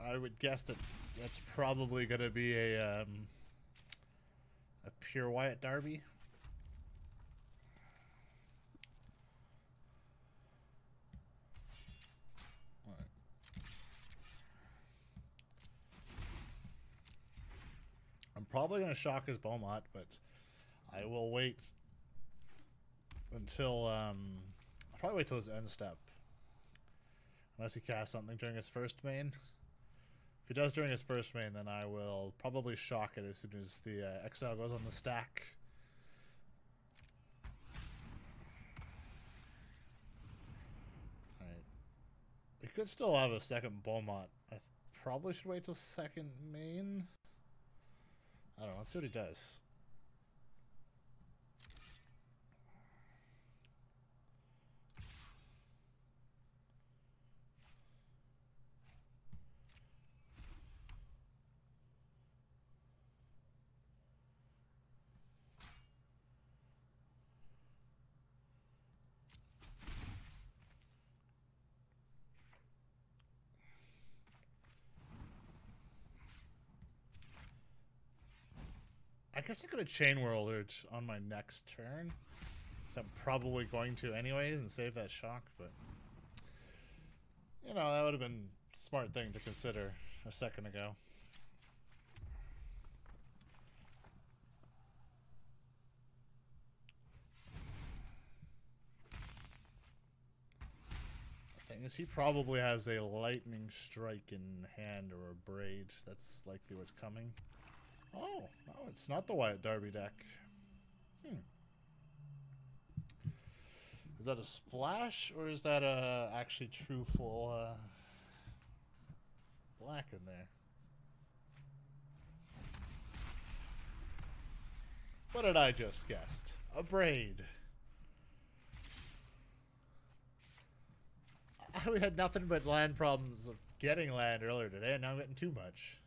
I would guess that that's probably going to be a pure Wyatt Derby. All right. I'm probably going to shock his Beaumont, but I will wait until I'll probably wait till his end step, unless he casts something during his first main. If he does during his first main, then I will probably shock it as soon as the exile goes on the stack. Alright. We could still have a second Beaumont. I probably should wait till second main. I don't know. Let's see what he does. I guess I could have Chain Whirled on my next turn. So I'm probably going to anyways and save that shock, but you know, that would have been a smart thing to consider a second ago. The thing is, he probably has a Lightning Strike in hand or a Braid. That's likely what's coming. Oh, no, it's not the Wyatt Derby deck. Is that a splash, or is that a actually true full black in there? What did I just guess? A Braid. We had nothing but land problems of getting land earlier today, and now I'm getting too much.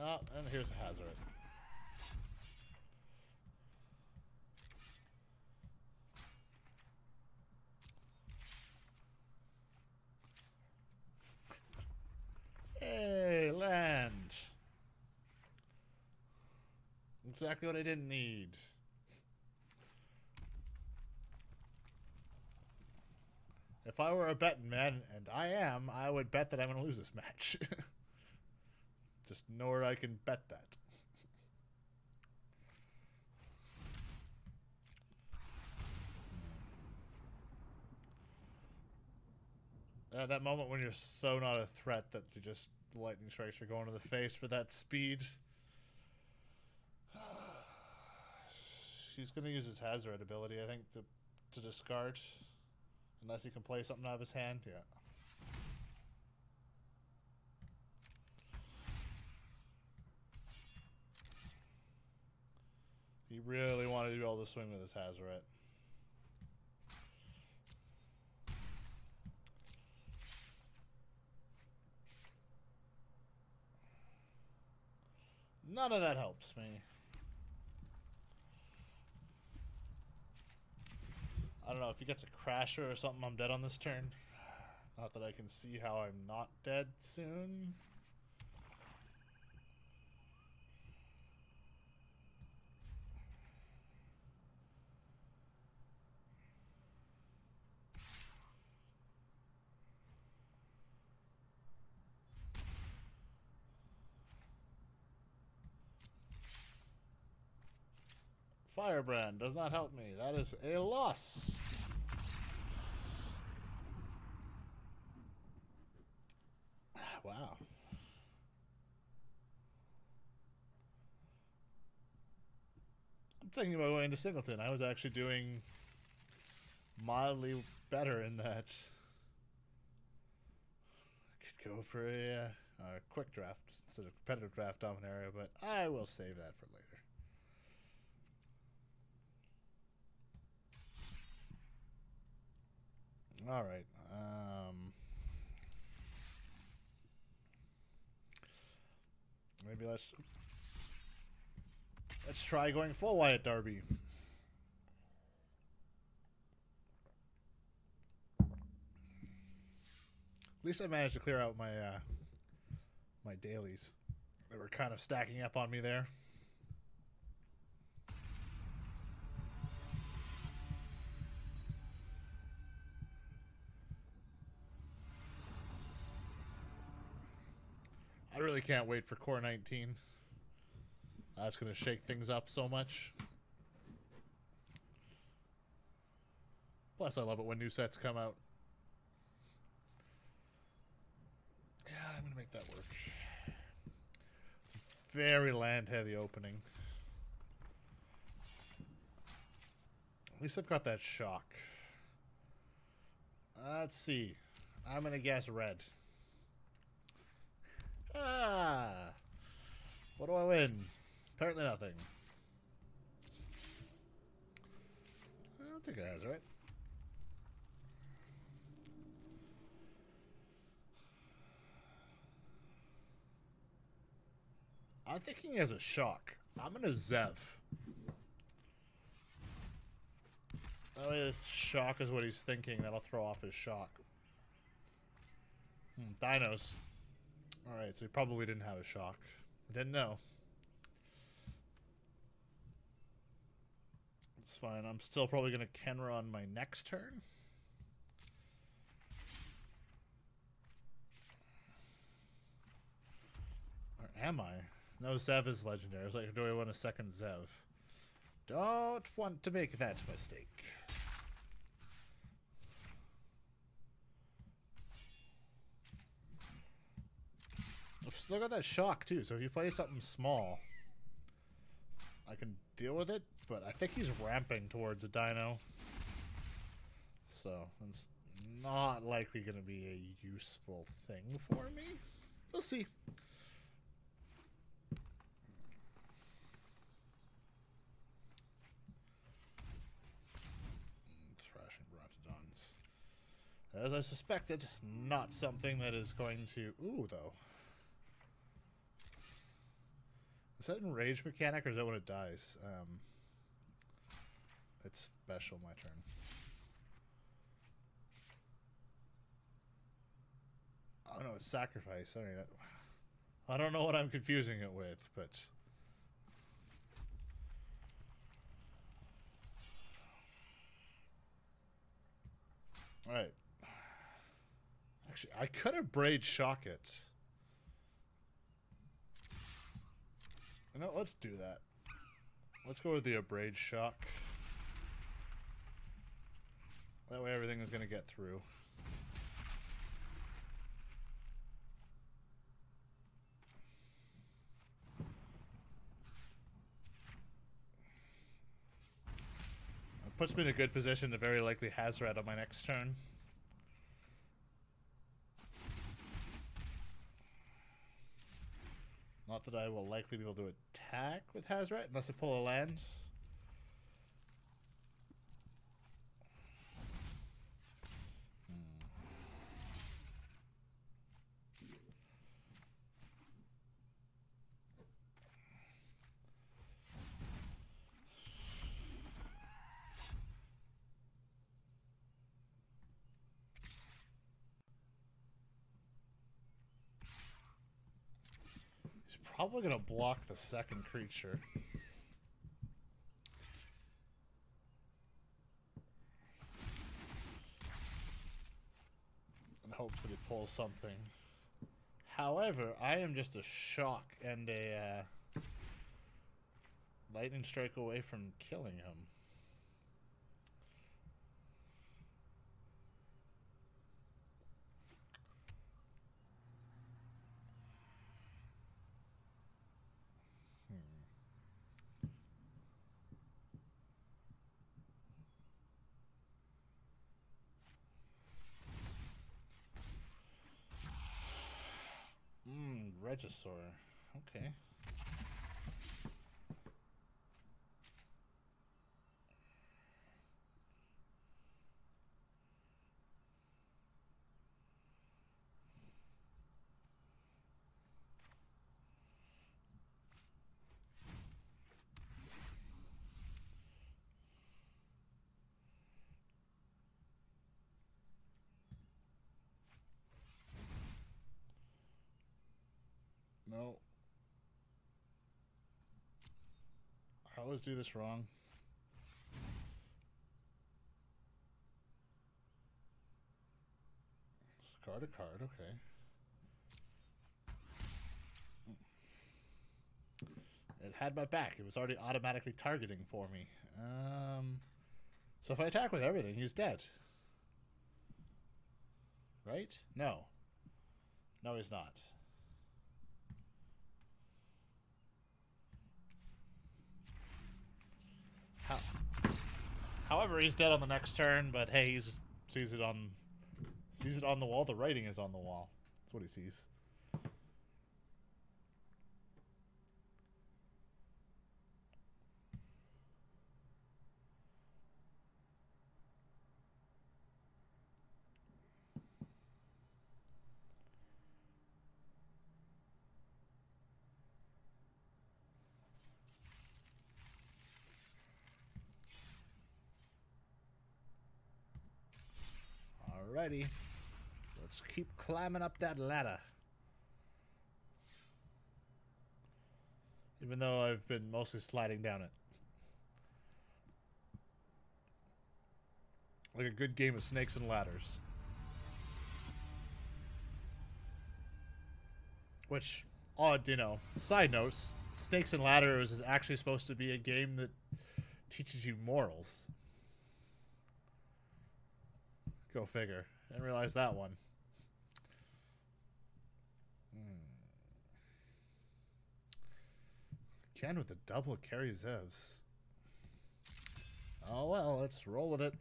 Oh, and here's a hazard. Hey, land. Exactly what I didn't need. If I were a betting man, and I am, I would bet that I'm going to lose this match. Just know where I can bet that. That moment when you're so not a threat that you just lightning strikes are going to the face for that speed. He's going to use his Hazard ability, I think, to discard. Unless he can play something out of his hand, yeah. He really wanted to be able to swing with his Hazoret. None of that helps me. I don't know, if he gets a Crasher or something, I'm dead on this turn. Not that I can see how I'm not dead soon. Firebrand does not help me. That is a loss. Wow. I'm thinking about going to Singleton. I was actually doing mildly better in that. I could go for a quick draft instead of competitive draft Dominaria, but I will save that for later. All right. Maybe let's try going full Wyatt Darby. At least I managed to clear out my my dailies. They were kind of stacking up on me there. I really can't wait for Core 19. That's going to shake things up so much. Plus, I love it when new sets come out. Yeah, I'm going to make that work. It's a very land-heavy opening. At least I've got that shock. Let's see. I'm going to guess red. What do I win? Apparently nothing. I don't think it has, right? I'm thinking he has a shock. I'm gonna Zev. That way if shock is what he's thinking, that'll throw off his shock. Dinos. Alright, so he probably didn't have a shock. Didn't know. It's fine. I'm still probably going to Kenra on my next turn. Or am I? No, Zev is legendary. I was like, do I want a second Zev? Don't want to make that mistake. I've still got that shock too, so if you play something small, I can deal with it, but I think he's ramping towards a dino. So it's not likely going to be a useful thing for me. We'll see. Thrashing Brontodons. As I suspected, not something that is going to... Ooh, though. Is that enraged mechanic, or is that when it dies? It's special, my turn. Oh no, it's sacrifice. Sorry, I don't know what I'm confusing it with, but... Alright. Actually, I could have Braid Shock it. You know, let's do that. Let's go with the Abrade Shock. That way everything is going to get through. It puts me in a good position to very likely Hazrat on my next turn. Not that I will likely be able to attack with Hazrat unless I pull a land. He's probably going to block the second creature. In hopes that he pulls something. However, I am just a shock and a lightning strike away from killing him. Regisaur. Okay. No. I always do this wrong. Discard a card, okay. It had my back. It was already automatically targeting for me. So if I attack with everything, he's dead. Right? No. No, he's not. However, he's dead on the next turn, but hey, he sees it on the wall. The writing is on the wall. That's what he sees. Alrighty. Let's keep climbing up that ladder. Even though I've been mostly sliding down it. Like a good game of snakes and ladders. Which, odd, you know, side notes, Snakes and Ladders is actually supposed to be a game that teaches you morals. Go figure. Didn't realize that one. Again with the double carry Zevs. Oh well, let's roll with it.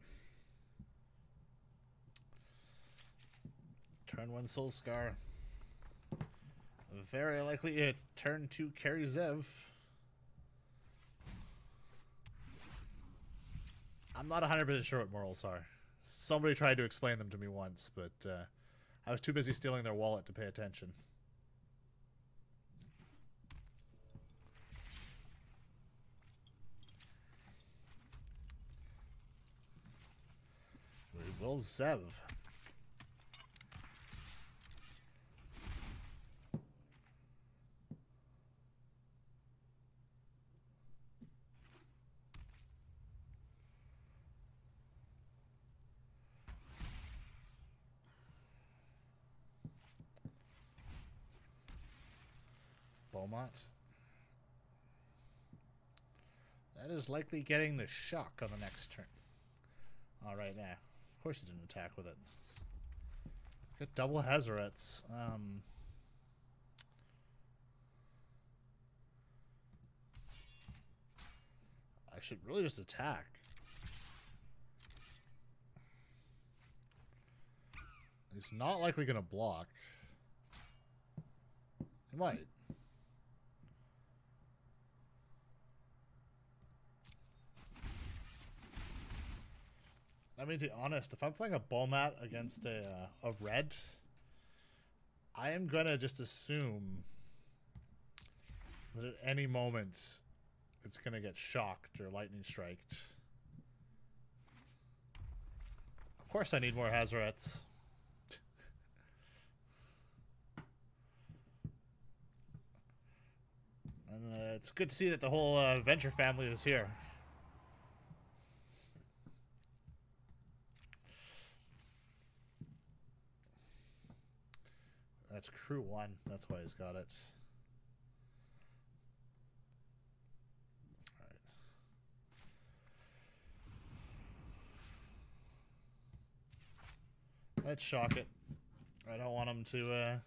Turn 1 Soul Scar. Very likely a turn 2 carry Zev. I'm not 100% sure what morals are. Somebody tried to explain them to me once, but I was too busy stealing their wallet to pay attention. We will Zev. Beaumont. That is likely getting the shock on the next turn. Alright, now. Of course he didn't attack with it. Got double Hazarets. I should really just attack. He's not likely going to block. He might. I mean, to be honest, if I'm playing a Bulmat against a red, I am going to just assume that at any moment it's going to get shocked or lightning striked. Of course I need more Hazarets. And it's good to see that the whole Venture family is here. That's crew 1. That's why he's got it. Let's shock it. I don't want him to,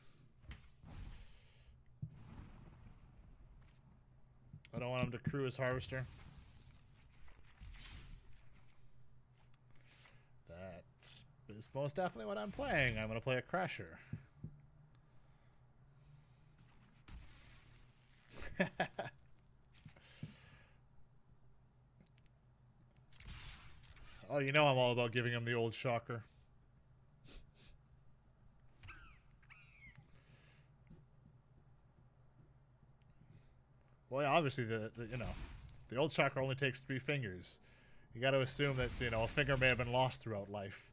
I don't want him to crew his harvester. That is most definitely what I'm playing. I'm going to play a crasher. Oh, you know I'm all about giving him the old shocker. Well, yeah, obviously the old shocker only takes 3 fingers. You got to assume that, you know, a finger may have been lost throughout life.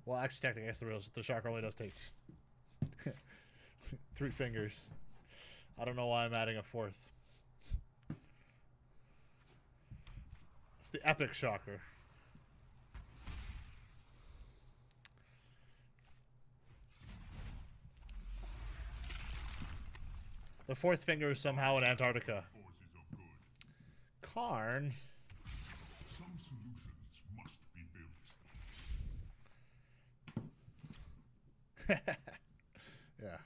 Well, actually, technically, I guess the shocker only does take 3 fingers. I don't know why I'm adding a 4th. It's the epic shocker. The 4th finger is somehow in Antarctica. Karn. Some solutions must be built. Yeah.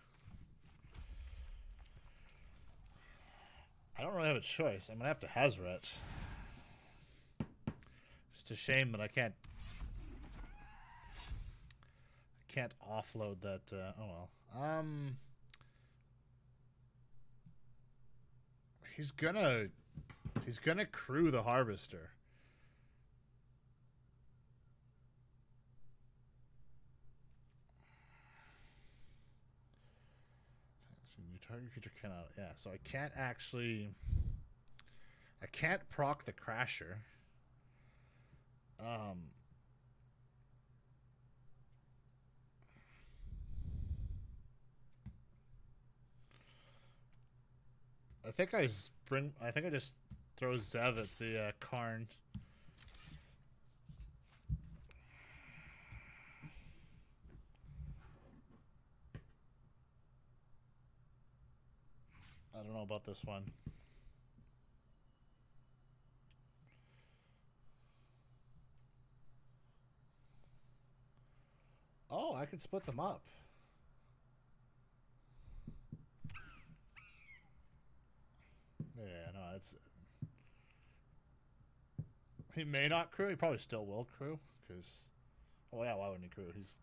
I don't really have a choice. I'm gonna have to Hazret. It's just a shame that I can't offload that. Oh well. He's gonna crew the harvester. So you target creature cannot. Yeah. So I can't actually. I can't proc the crasher. I think I just throw Zev at the Karn. I don't know about this one. Oh, I can split them up. Yeah, no, it's... He may not crew. He probably still will crew, because... Oh, yeah, why wouldn't he crew? He's...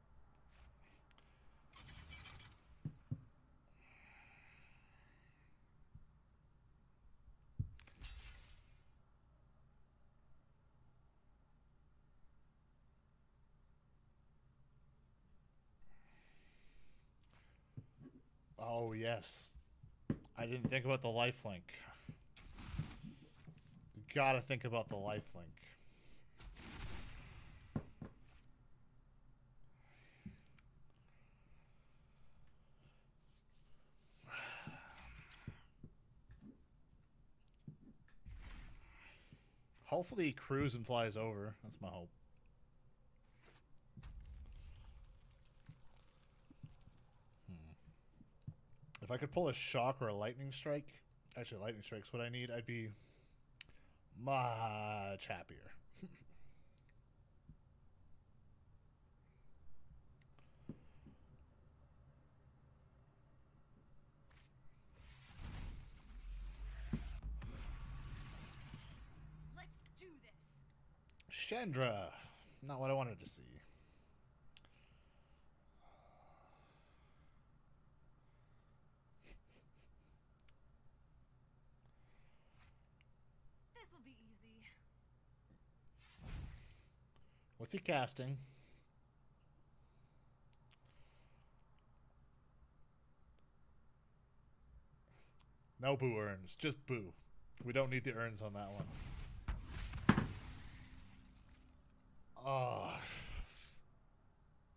Oh, yes. I didn't think about the lifelink. You gotta think about the lifelink. Hopefully he crews and flies over. That's my hope. If I could pull a shock or a lightning strike, actually lightning strike's what I need, I'd be much happier. Let's do this. Chandra, not what I wanted to see. This'll be easy. What's he casting? No boo urns, just boo. We don't need the urns on that one. Oh.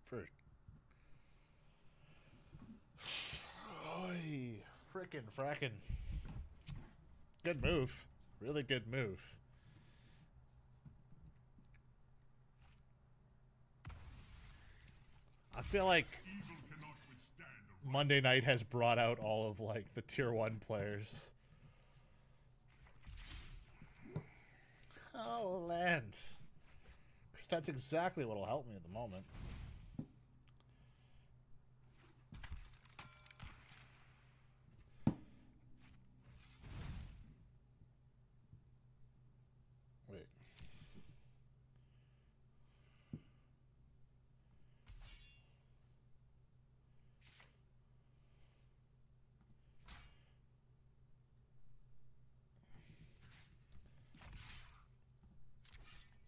For... Oy. Frickin' frackin'. Good move. Really good move. I feel like Monday night has brought out all of like the tier 1 players. Oh, land. That's exactly what'll help me at the moment. Wait.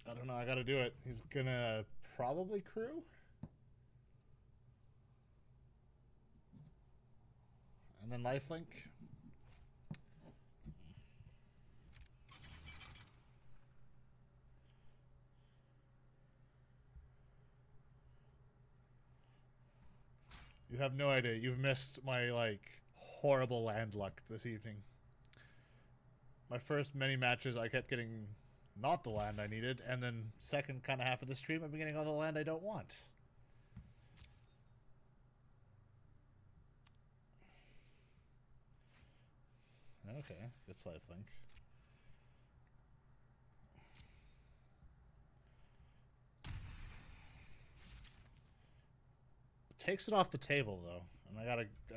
I don't know. I gotta do it. He's gonna probably crew. And then lifelink. You have no idea. You've missed my, like, horrible land luck this evening. My first many matches, I kept getting not the land I needed, and then second kind of half of the stream, I'm getting all the land I don't want. Okay, it's lifelink. Takes it off the table though, and I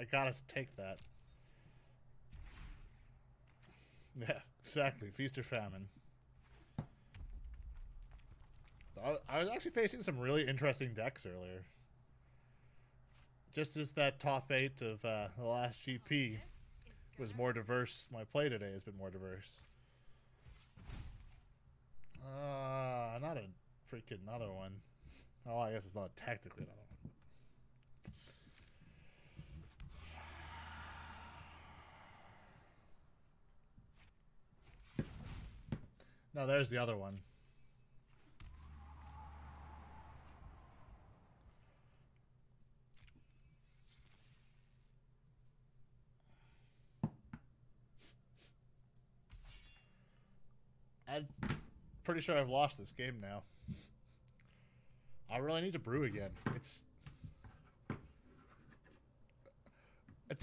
gotta take that. Yeah, exactly. Feast or famine. I was actually facing some really interesting decks earlier. Just as that top 8 of the last GP was more diverse, my play today has been more diverse. Not a freaking another one. Oh, I guess it's not technically another one. No, there's the other one. I'm pretty sure I've lost this game now. I really need to brew again. It's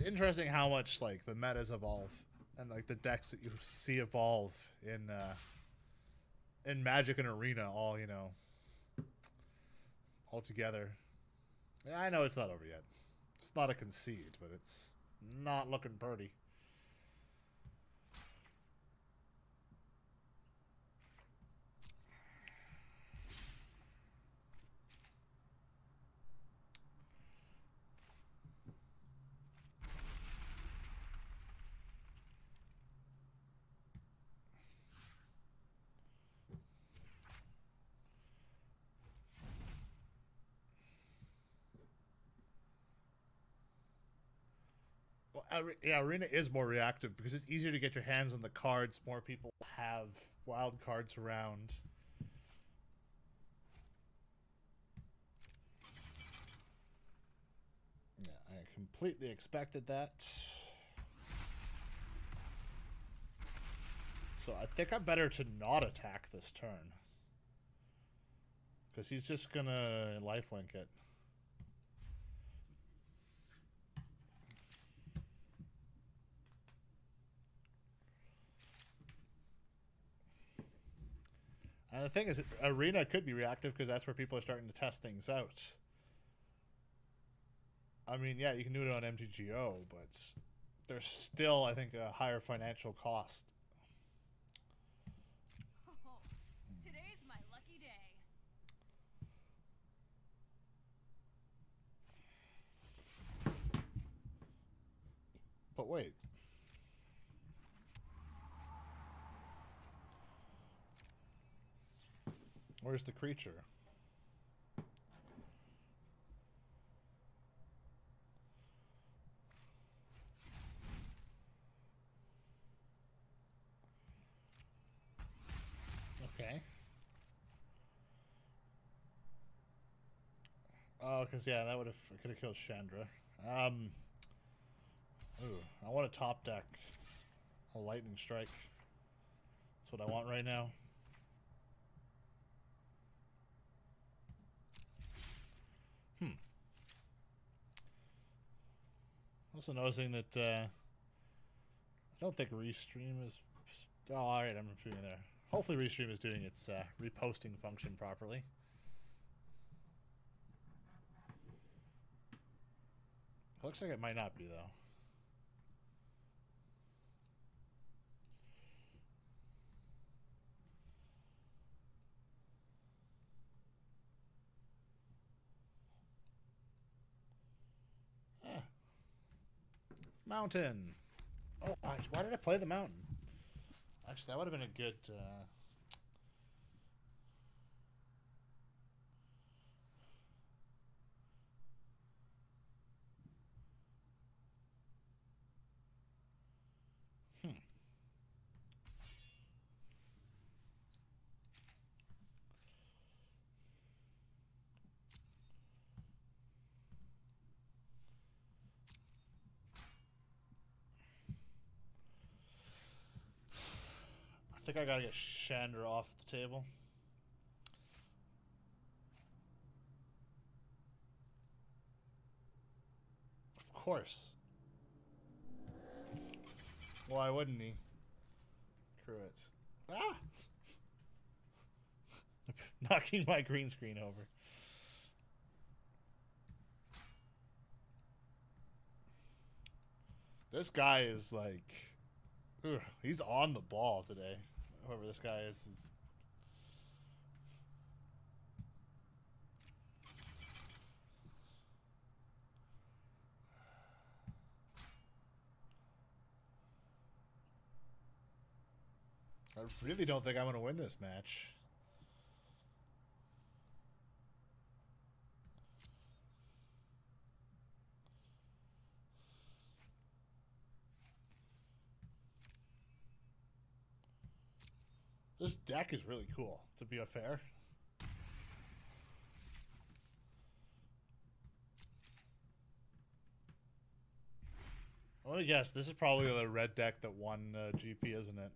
interesting how much like the metas evolve and like the decks that you see evolve in Magic and Arena all, you know, all together. Yeah, I know it's not over yet. It's not a concede, but it's not looking pretty. Yeah, Arena is more reactive because it's easier to get your hands on the cards. More people have wild cards around. Yeah, I completely expected that. So I think I'm better to not attack this turn. Because he's just going to lifelink it. And the thing is, Arena could be reactive because that's where people are starting to test things out. I mean, yeah, you can do it on MTGO, but there's still, I think, a higher financial cost. Today's my lucky day. But wait. Where's the creature? Okay. Oh, because, yeah, that would have... I could have killed Chandra. Ooh, I want a top deck. A lightning strike. That's what I want right now. Also noticing that I don't think Restream is... Oh, alright, I'm repeating there. Hopefully Restream is doing its reposting function properly. Looks like it might not be, though. Ah. Mountain. Oh, gosh, why did I play the mountain? Actually, that would have been a good... I think I gotta get Chandra off the table. Of course. Why wouldn't he? Screw it. Ah! Knocking my green screen over. This guy is like... Ugh, he's on the ball today. Whoever this guy is. I really don't think I'm going to win this match. This deck is really cool, to be fair. Let me guess, this is probably the red deck that won GP, isn't it?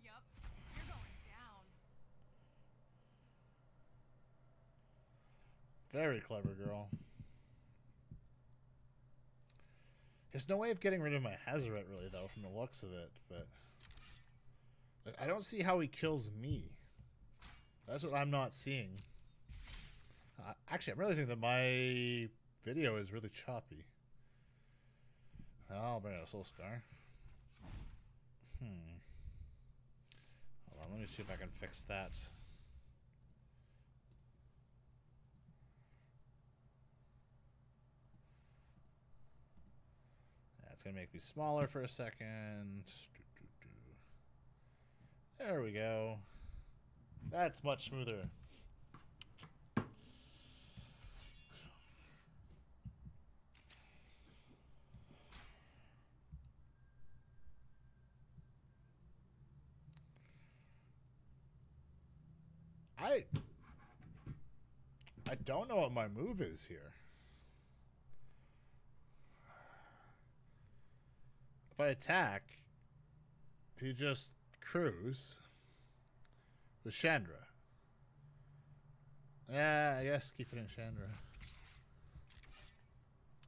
Yup, you're going down. Very clever girl. There's no way of getting rid of my Hazoret, really, though, from the looks of it. But like, I don't see how he kills me. That's what I'm not seeing. Actually, I'm realizing that my video is really choppy. I'll bring out a Soul Scar. Hold on, let me see if I can fix that. That's going to make me smaller for a second. There we go. That's much smoother. I don't know what my move is here. If I attack, he just cruise with Chandra. Yeah, I guess keep it in Chandra.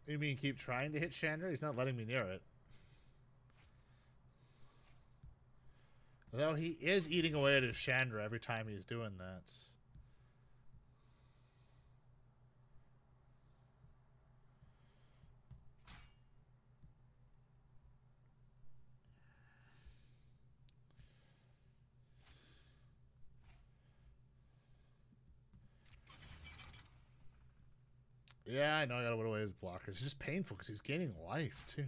You mean keep trying to hit Chandra? He's not letting me near it. Although he is eating away at his Chandra every time he's doing that. Yeah, I know I gotta put away his blockers. It's just painful because he's gaining life too.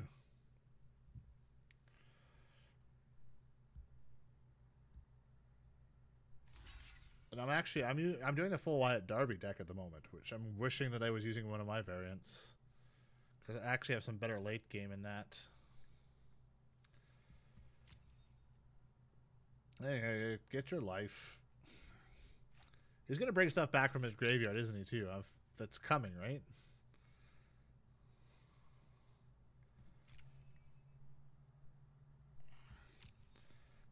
And I'm doing the full Wyatt Darby deck at the moment, which I'm wishing that I was using one of my variants, because I actually have some better late game in that. Hey, get your life. He's gonna bring stuff back from his graveyard, isn't he? Too. That's coming, right?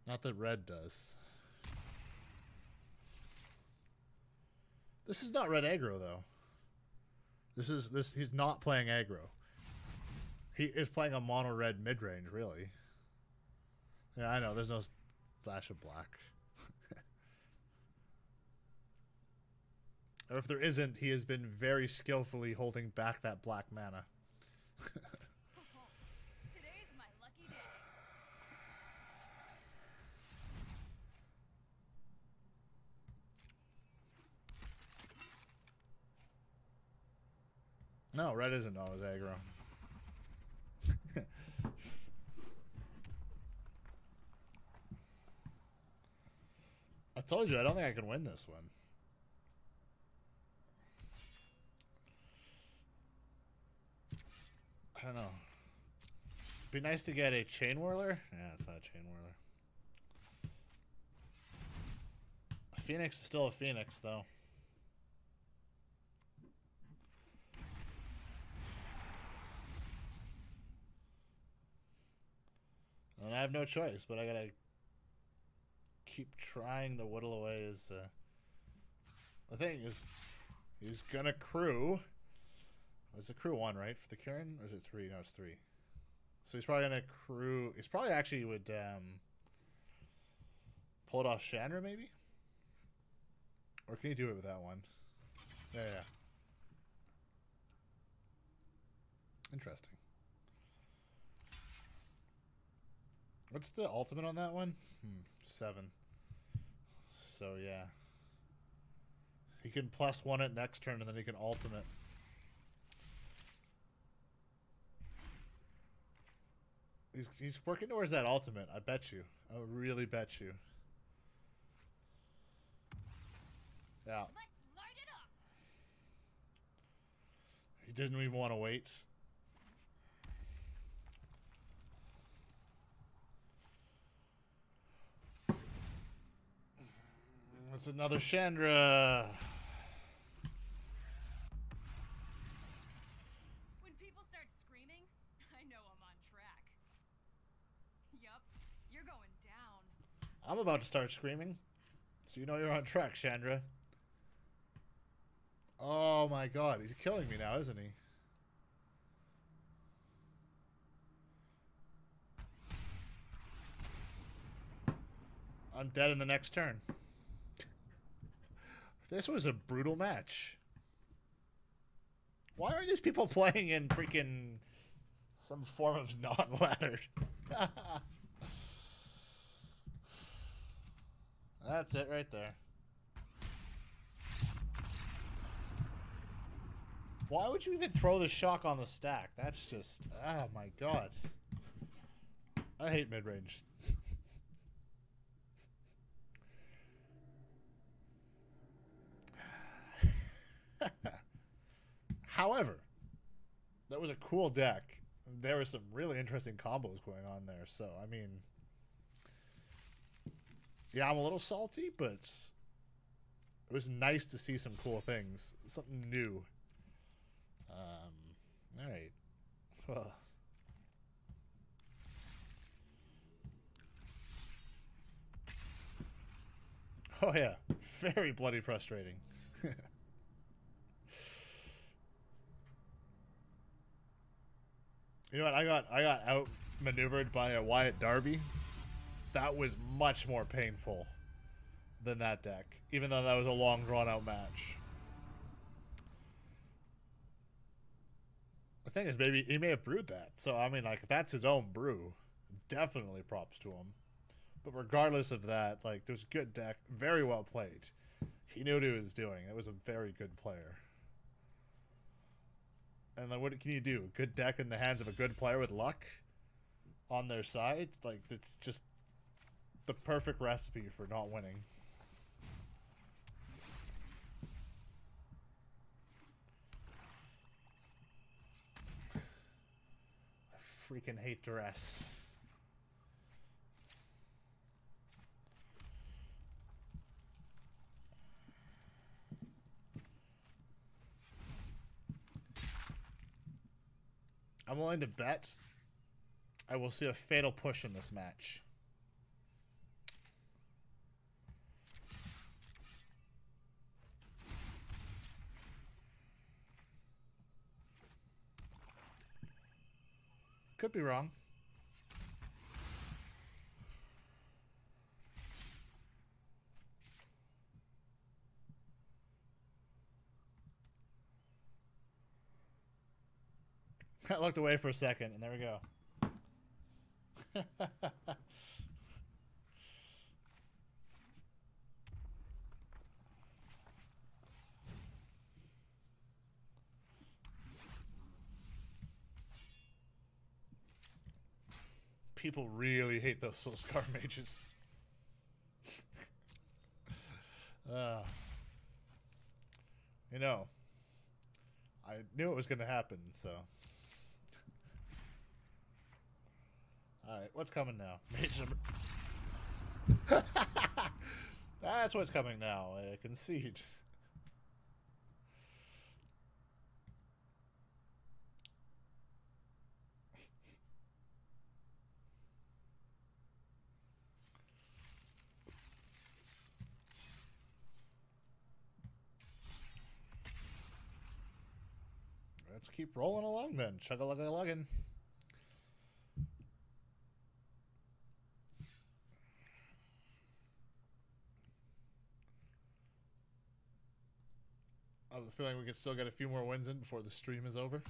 Not that red does. This is not red aggro though. He's not playing aggro. He is playing a mono red mid range, really. Yeah, I know. There's no flash of black. Or if there isn't, he has been very skillfully holding back that black mana. Today's my lucky day. No, red isn't always aggro. I told you, I don't think I can win this one. I don't know. Be nice to get a chain whirler. Yeah, it's not a chain whirler. A phoenix is still a phoenix, though. And I have no choice, but I gotta keep trying to whittle away his. The thing is, he's gonna crew. It's a crew 1, right, for the Kieran? Or is it 3? No, it's 3. So he's probably gonna crew. He's probably actually would pull it off Chandra, maybe? Or can you do it with that one? Yeah, yeah. Interesting. What's the ultimate on that one? 7. So, yeah. He can +1 it next turn, and then he can ultimate. He's working towards that ultimate, I bet you. I would really bet you. Yeah. Let's light it up. He didn't even want to wait. It's another Chandra. When people start screaming, I know I'm on track. Yup, you're going down. I'm about to start screaming. So you know you're on track, Chandra. Oh my god, he's killing me now, isn't he? I'm dead in the next turn. This was a brutal match. Why are these people playing in freaking some form of non-laddered? That's it right there. Why would you even throw the shock on the stack? That's just... Oh my god. I hate mid-range. However, that was a cool deck. There were some really interesting combos going on there. So, I mean... Yeah, I'm a little salty, but... It was nice to see some cool things. Something new. Alright. Well... Oh yeah, very bloody frustrating. You know what? I got outmaneuvered by a Wyatt Darby. That was much more painful than that deck, even though that was a long, drawn-out match. The thing is, maybe he may have brewed that. So I mean, like, if that's his own brew, definitely props to him. But regardless of that, like, there's a good deck, very well played. He knew what he was doing. It was a very good player. And like, what can you do? A good deck in the hands of a good player with luck on their side? Like, it's just the perfect recipe for not winning. I freaking hate duress. I'm willing to bet I will see a fatal push in this match. Could be wrong. I looked away for a second, and there we go. People really hate those Soul Scar mages. You know, I knew it was going to happen, so. Alright, what's coming now? Mage number... That's what's coming now. I concede. Let's keep rolling along then. Chug-a-lug-a-luggin'. I have a feeling we can still get a few more wins in before the stream is over.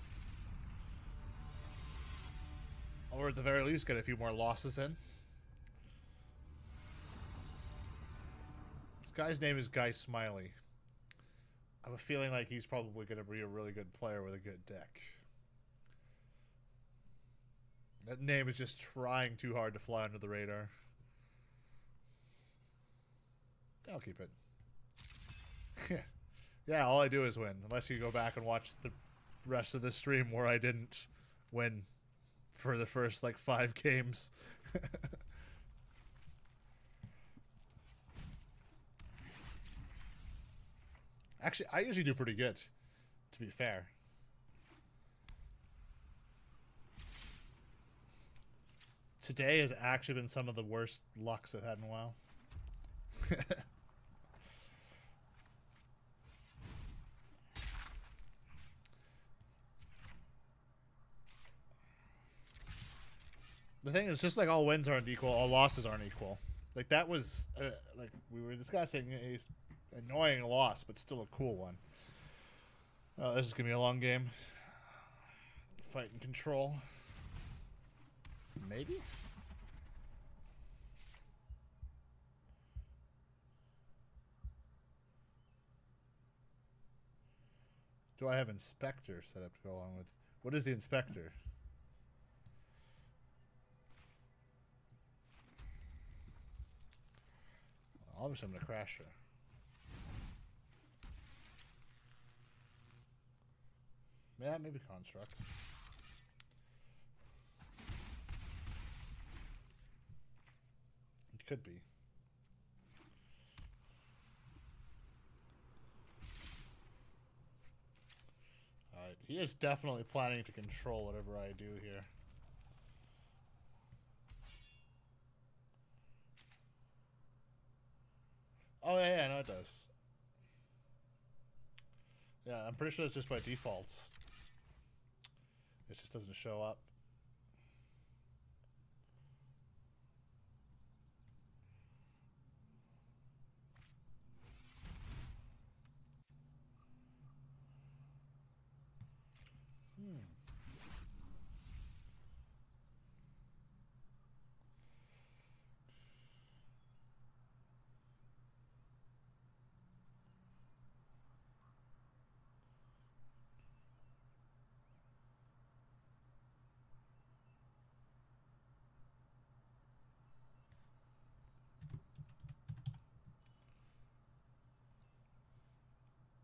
Or at the very least, get a few more losses in. This guy's name is Guy Smiley. I have a feeling like he's probably going to be a really good player with a good deck. That name is just trying too hard to fly under the radar. I'll keep it. Yeah, all I do is win. Unless you go back and watch the rest of the stream where I didn't win for the first, like, 5 games. Actually, I usually do pretty good, to be fair. Today has actually been some of the worst lucks I've had in a while. The thing is, just like all wins aren't equal, all losses aren't equal. Like, that was, like we were discussing, a annoying loss, but still a cool one. Oh, this is going to be a long game. Fight and control. Maybe? Do I have Inspector set up to go along with? What is the Inspector? Obviously, I'm going to crash her. Yeah, maybe Constructs. It could be. Alright, he is definitely planning to control whatever I do here. Oh, yeah, no, it does. Yeah, I'm pretty sure it's just by defaults. It just doesn't show up.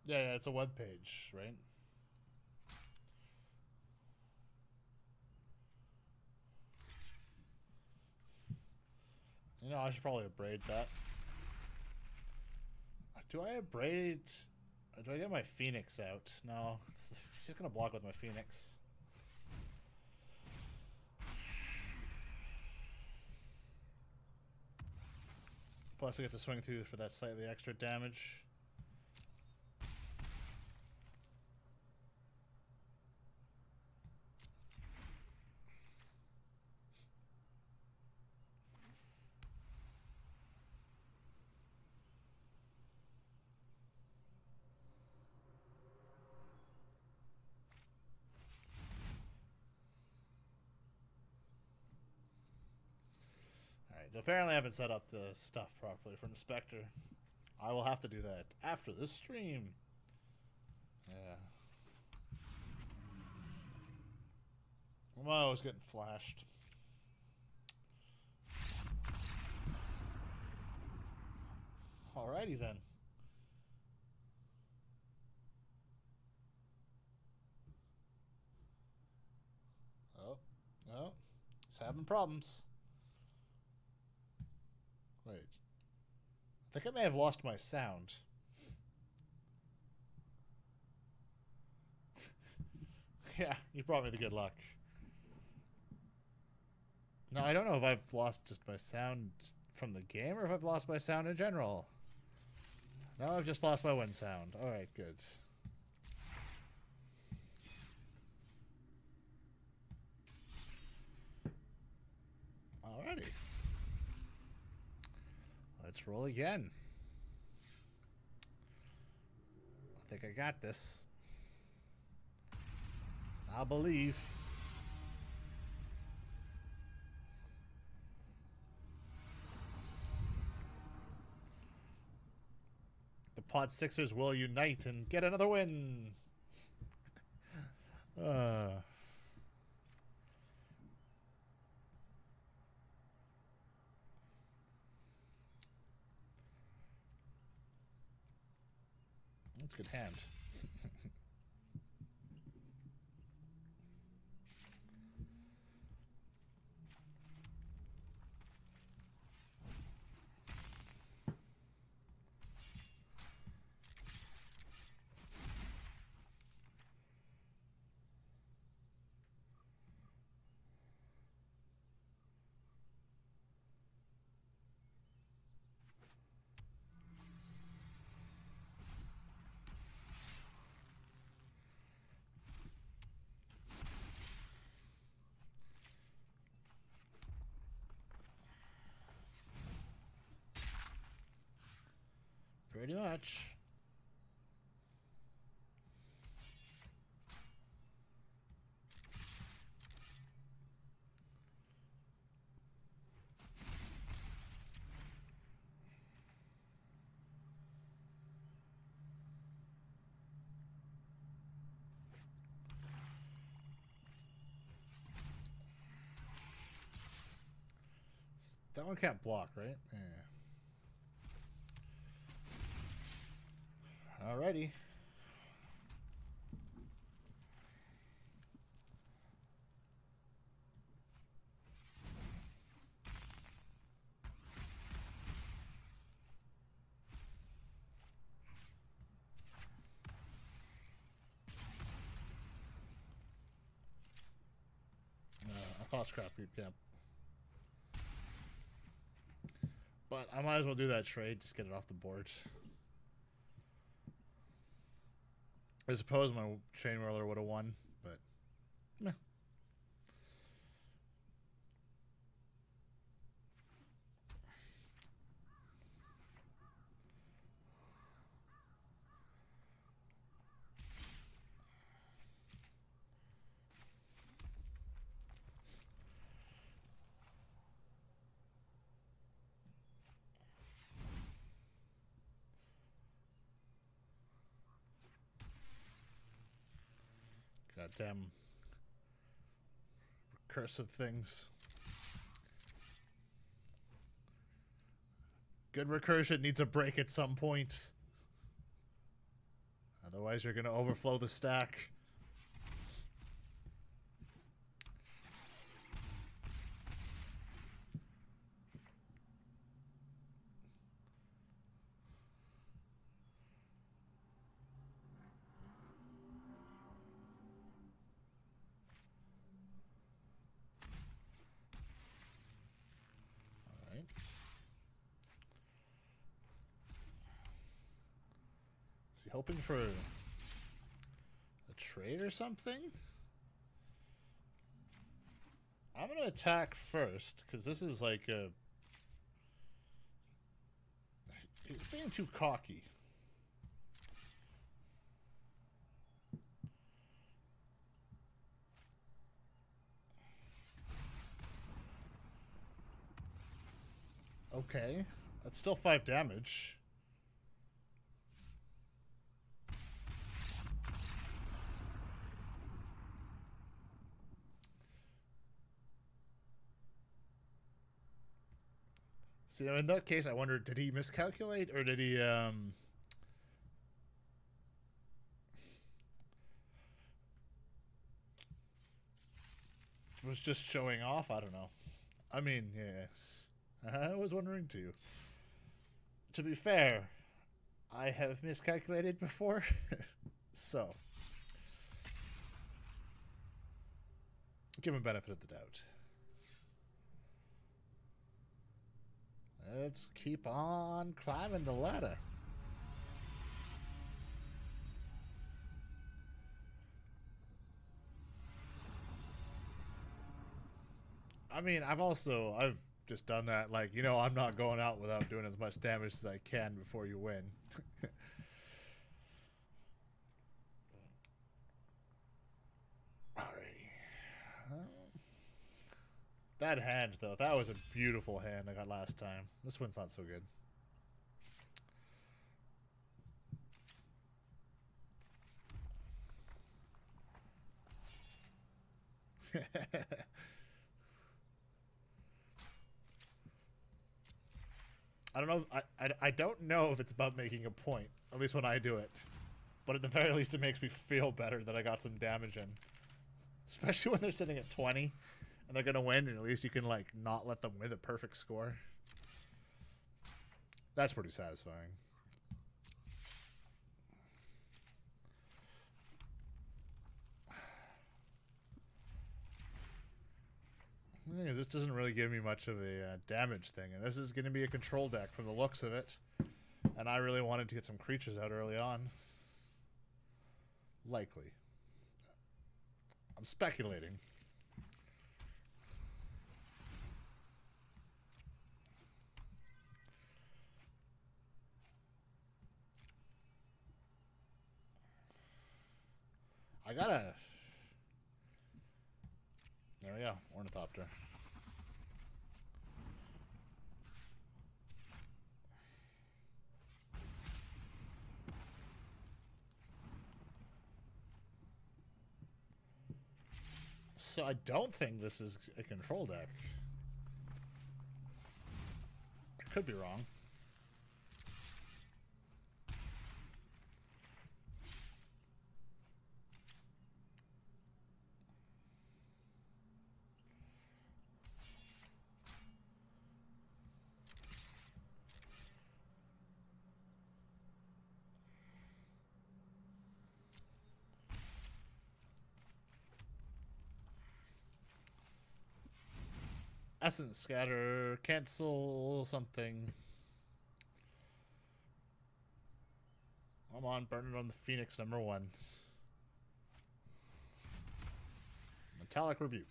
Yeah, it's a web page, right? You know, I should probably braid that. Do I braid? Or do I get my Phoenix out? No, she's gonna block with my Phoenix. Plus, I get to swing through for that slightly extra damage. Alright, so apparently I haven't set up the stuff properly from Spectre. I will have to do that after this stream. Yeah. Well, I was getting flashed. Alrighty then. Oh, no. It's having problems. Wait. I think I may have lost my sound. Yeah, you brought me the good luck. No, I don't know if I've lost just my sound from the game or if I've lost my sound in general. No, I've just lost my win sound. Alright, good. Alrighty. Let's roll again. I think I got this. I believe. The Podsixclub will unite and get another win. That's a good hand. Pretty much. That one can't block, right? Yeah. Alrighty. I thought scrap heap camp. But I might as well do that trade, just get it off the board. I suppose my chain whirler would have won, but meh. Goddamn recursive things. Good recursion needs a break at some point. Otherwise, you're going to overflow the stack. Hoping for a trade or something? I'm going to attack first, because this is like a... He's being too cocky. Okay. That's still 5 damage. See, in that case, I wondered, did he miscalculate or did he, was just showing off? I don't know. I mean, yeah. I was wondering too. To be fair, I have miscalculated before. So, give him benefit of the doubt. Let's keep on climbing the ladder. I mean, I've just done that. Like, you know, I'm not going out without doing as much damage as I can before you win. Alrighty. That hand, though, that was a beautiful hand I got last time. This one's not so good. I don't know. I don't know if it's about making a point, at least when I do it. But at the very least, it makes me feel better that I got some damage in. Especially when they're sitting at 20 and they're going to win, and at least you can, like, not let them win a perfect score. That's pretty satisfying. The thing is, this doesn't really give me much of a damage thing, and this is going to be a control deck from the looks of it. And I really wanted to get some creatures out early on. Likely. I'm speculating. I gotta... There we go. Ornithopter. So I don't think this is a control deck. I could be wrong. Essence scatter, cancel something. Come on, burn it on the Phoenix #1. Metallic Rebuke.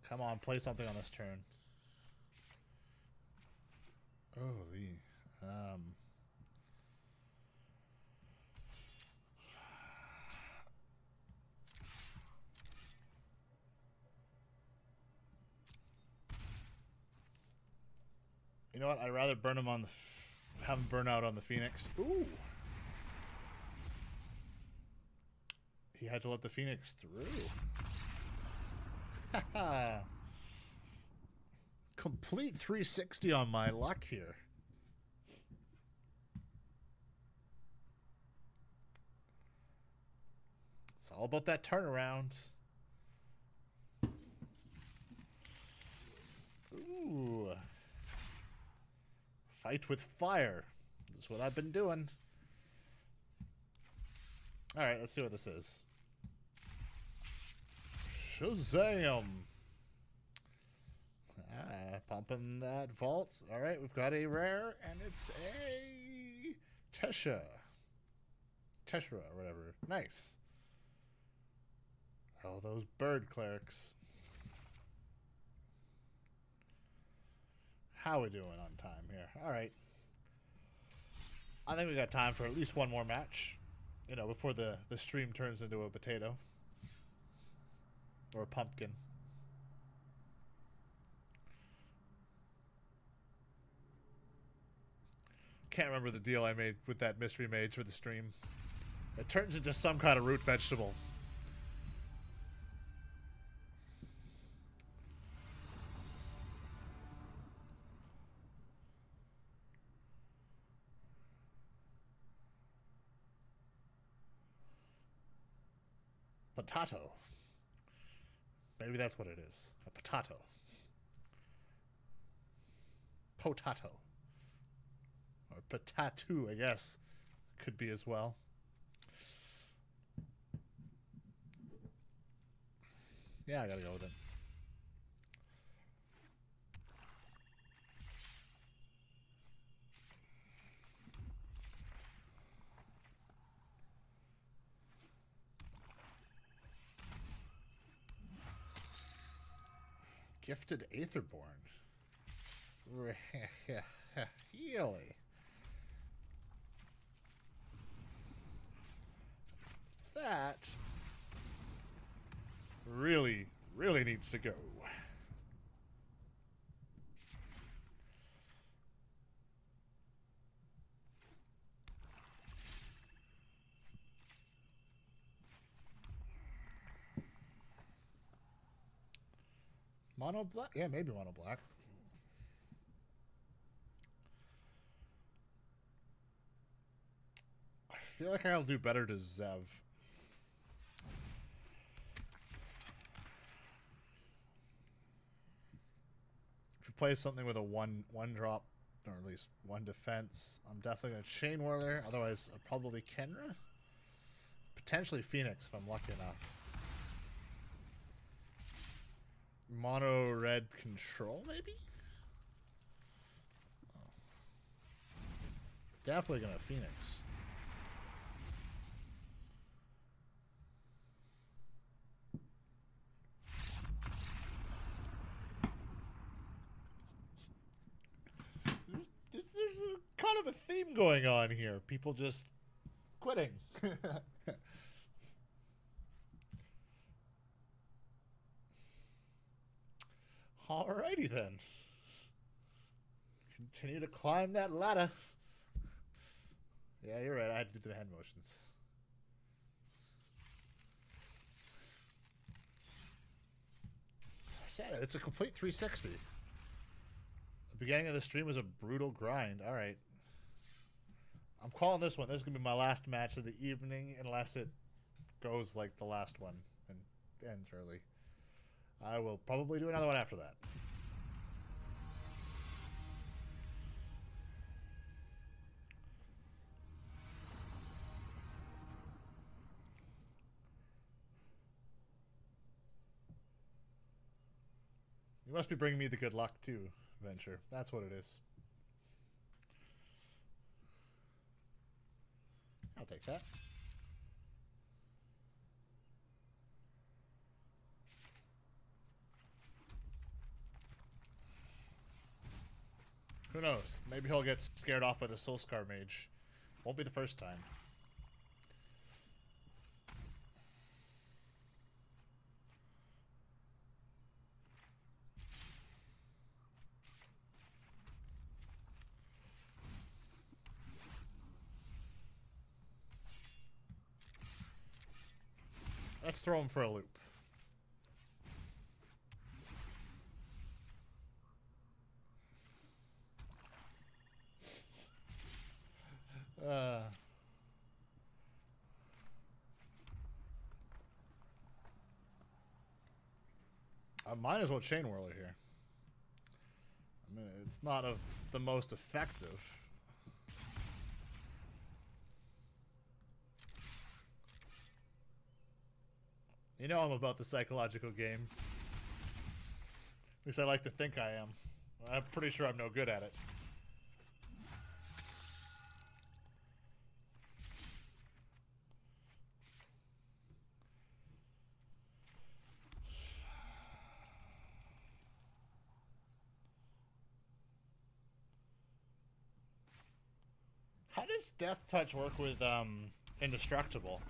Come on, play something on this turn. Holy. You know what? I'd rather burn him on the... have him burn out on the Phoenix. Ooh! He had to let the Phoenix through. Haha! Complete 360 on my luck here. It's all about that turnaround. Ooh. Fight with fire. That's what I've been doing. Alright, let's see what this is. Shazam! Pumping that vault. Alright, we've got a rare, and it's a Teshra, or whatever. Nice. Oh, those bird clerics. How we doing on time here? Alright. I think we got time for at least one more match. You know, before the stream turns into a potato. Or a pumpkin. can't remember the deal I made with that mystery mage for the stream. It turns into some kind of root vegetable. Potato. Maybe that's what it is. A potato. Potato. Or potato, I guess. Could be as well. Yeah, I gotta go with it. Gifted Aetherborn. Really? That really needs to go. Mono black? Yeah, maybe mono black. I feel like I'll do better to Zev. If you play something with a one drop, or at least one defense, I'm definitely going to Chain Whirler. Otherwise, probably Kenra. Potentially Phoenix if I'm lucky enough. Mono red control, maybe? Oh. Definitely going to Phoenix. There's kind of a theme going on here. People just quitting. Alrighty then. Continue to climb that ladder. Yeah, you're right. I had to do the hand motions. I said it. It's a complete 360. The beginning of the stream was a brutal grind. Alright. I'm calling this one. This is going to be my last match of the evening unless it goes like the last one and ends early. I will probably do another one after that. You must be bringing me the good luck too, Venture. That's what it is. I'll take that. Who knows? Maybe he'll get scared off by the Soulscar Mage. Won't be the first time. Let's throw him for a loop. I might as well Chain Whirler here. I mean, it's not of the most effective. You know I'm about the psychological game. At least I like to think I am. I'm pretty sure I'm no good at it. How does Death Touch work with Indestructible?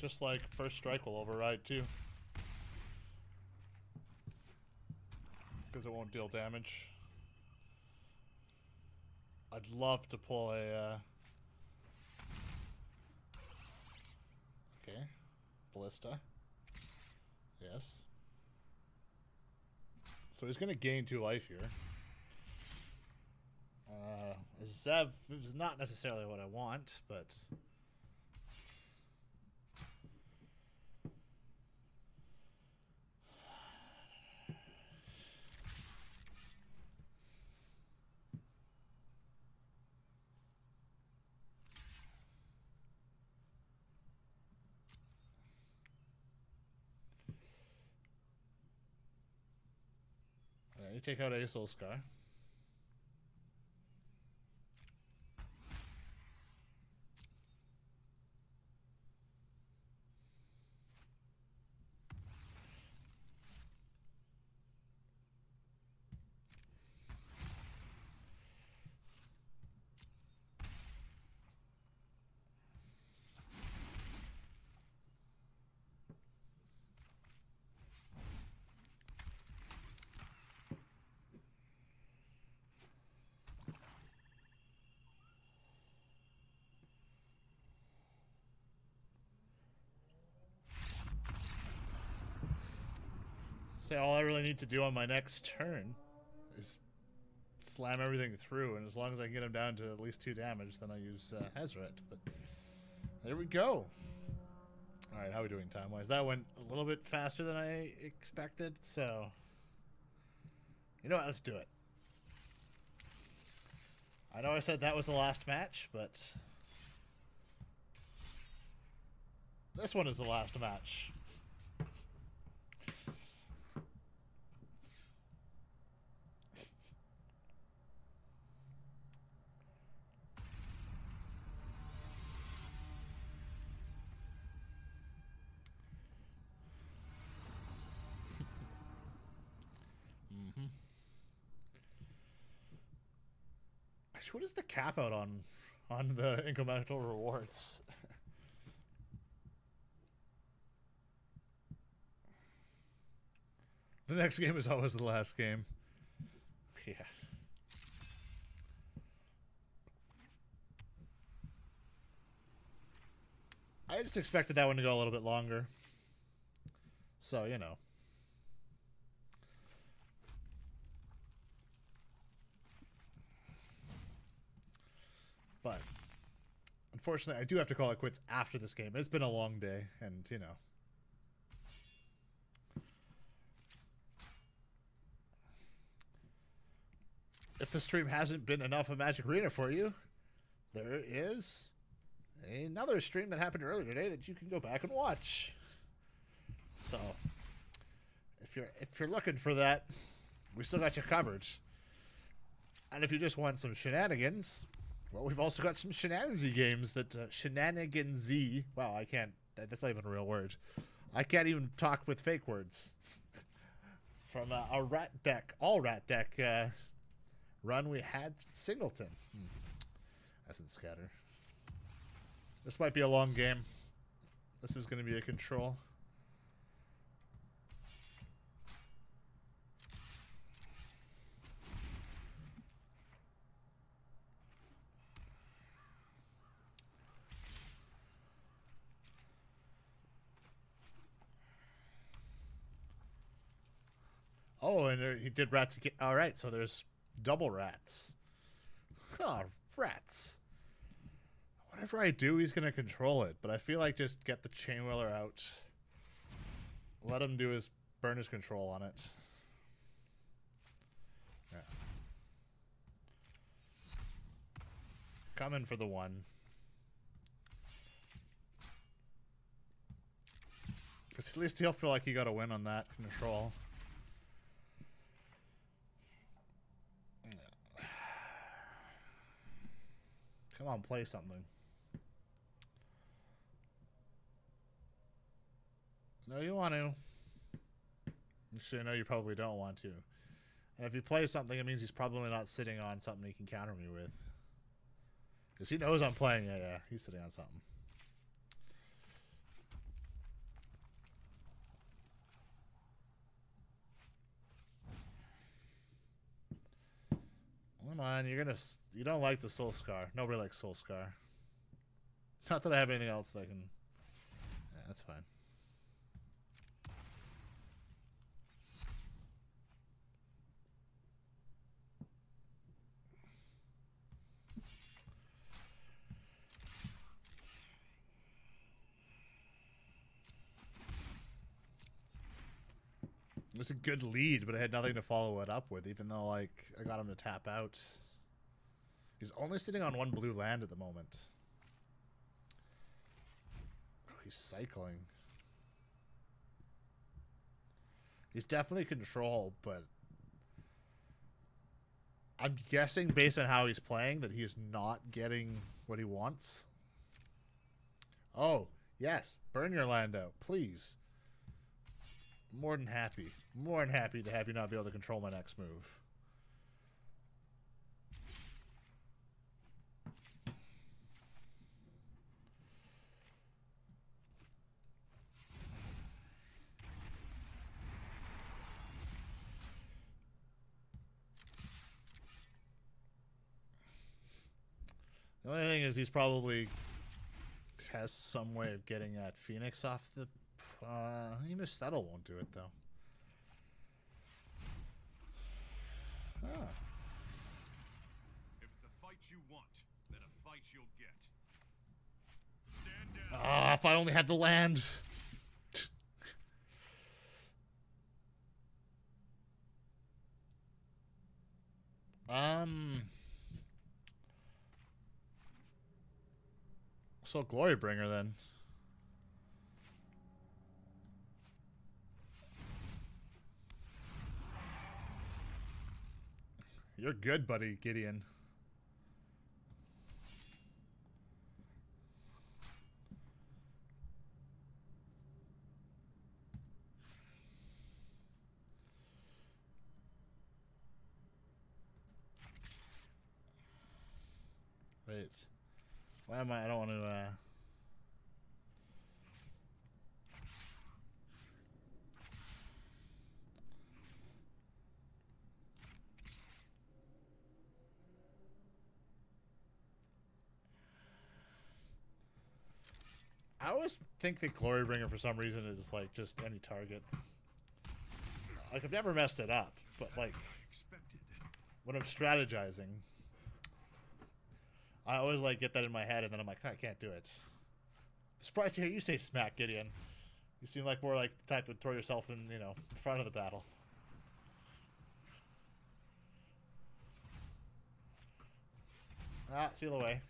Just like first strike will override too. Because it won't deal damage. I'd love to pull a... Okay. Ballista. Yes. So he's going to gain 2 life here. Zev is not necessarily what I want, but... You take out a Soul Scar. Say all I really need to do on my next turn is slam everything through, and as long as I can get him down to at least 2 damage, then I use Hazret. But there we go. All right, how are we doing time-wise? That went a little bit faster than I expected, so you know what? Let's do it. I know I said that was the last match, but this one is the last match. What is the cap out on the incremental rewards? The next game is always the last game. Yeah. I just expected that one to go a little bit longer. So, you know. But unfortunately, I do have to call it quits after this game. It's been a long day, and, you know. If the stream hasn't been enough of Magic Arena for you, there is another stream that happened earlier today that you can go back and watch. So, if you're looking for that, we still got you covered. And if you just want some shenanigans... Well, we've also got some shenanigansy games that shenanigansy. Wow, I can't. That's not even a real word. I can't even talk with fake words. From a rat deck, all rat deck run, we had Singleton. Essence Scatter. This might be a long game. This is going to be a control. Oh, and there, he did rats again. All right, so there's double rats. Oh, rats. Whatever I do, he's going to control it. But I feel like just get the Chain Wheeler out. Let him do his burn his control on it. Yeah. Come in for the 1. Because at least he'll feel like he got a win on that control. Come on, play something. No, you want to. Actually, no, you probably don't want to. And if you play something, it means he's probably not sitting on something he can counter me with. Because he knows I'm playing. Yeah, he's sitting on something. Come on, you're gonna. You don't like the Soul Scar. Nobody likes Soul Scar. Not that I have anything else that I can. Yeah, that's fine. It was a good lead, but I had nothing to follow it up with, even though, like, I got him to tap out. He's only sitting on one blue land at the moment. Oh, he's cycling. He's definitely control, but I'm guessing based on how he's playing that he's not getting what he wants. Oh, yes. Burn your land out, please. More than happy. More than happy to have you not be able to control my next move. The only thing is he's probably has some way of getting that Phoenix off the... even Settle won't do it, though. Ah. If it's a fight you want, then a fight you'll get. Stand down. Ah, if I only had the land. So Glorybringer then. You're good, buddy, Gideon. Wait. Why am I don't want to I always think that Glorybringer for some reason is like just any target. Like I've never messed it up, but like when I'm strategizing, I always like get that in my head and then I'm like, oh, I can't do it. I'm surprised to hear you say smack, Gideon. You seem like more like the type to throw yourself in, you know, in front of the battle. Ah, seal away.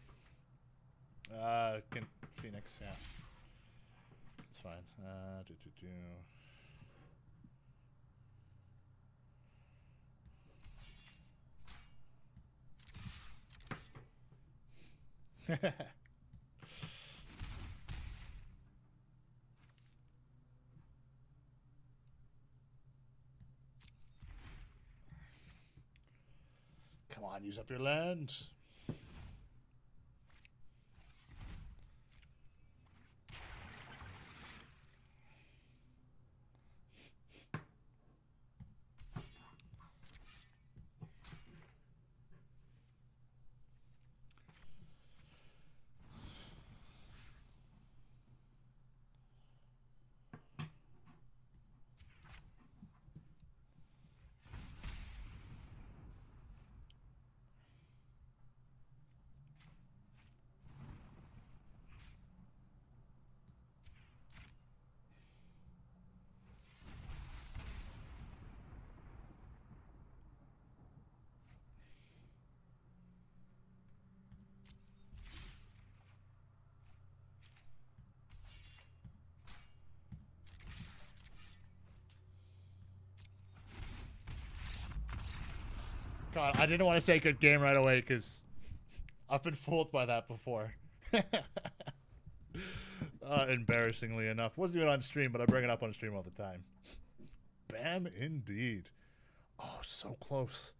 Phoenix, yeah. It's fine. Come on, use up your land. God, I didn't want to say good game right away because I've been fooled by that before. Embarrassingly enough. Wasn't even on stream, but I bring it up on stream all the time. Bam, indeed. Oh, so close.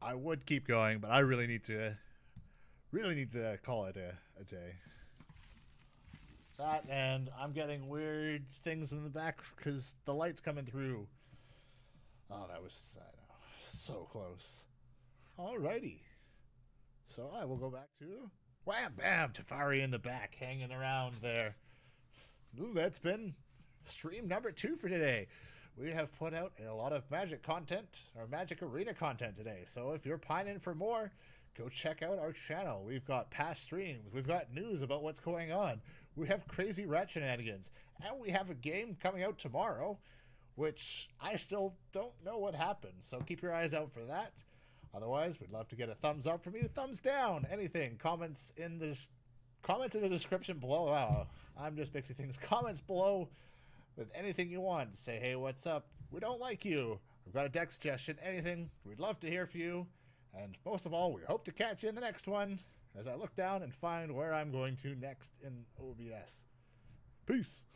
I would keep going, but I really need to call it a day. That, and I'm getting weird things in the back because the light's coming through. Oh, that was, I know, so close. Alrighty. So I will go back to Wham Bam Tafari in the back, hanging around there. Ooh, that's been stream number 2 for today. We have put out a lot of Magic content, or Magic Arena content today. So if you're pining for more, go check out our channel. We've got past streams. We've got news about what's going on. We have crazy rat shenanigans. And we have a game coming out tomorrow, which I still don't know what happened. So keep your eyes out for that. Otherwise, we'd love to get a thumbs up from you, thumbs down, anything. Comments in the description below. Wow, I'm just mixing things. Comments below with anything you want. Say, hey, what's up? We don't like you. We've got a deck suggestion, anything. We'd love to hear from you. And most of all, we hope to catch you in the next one as I look down and find where I'm going to next in OBS. Peace.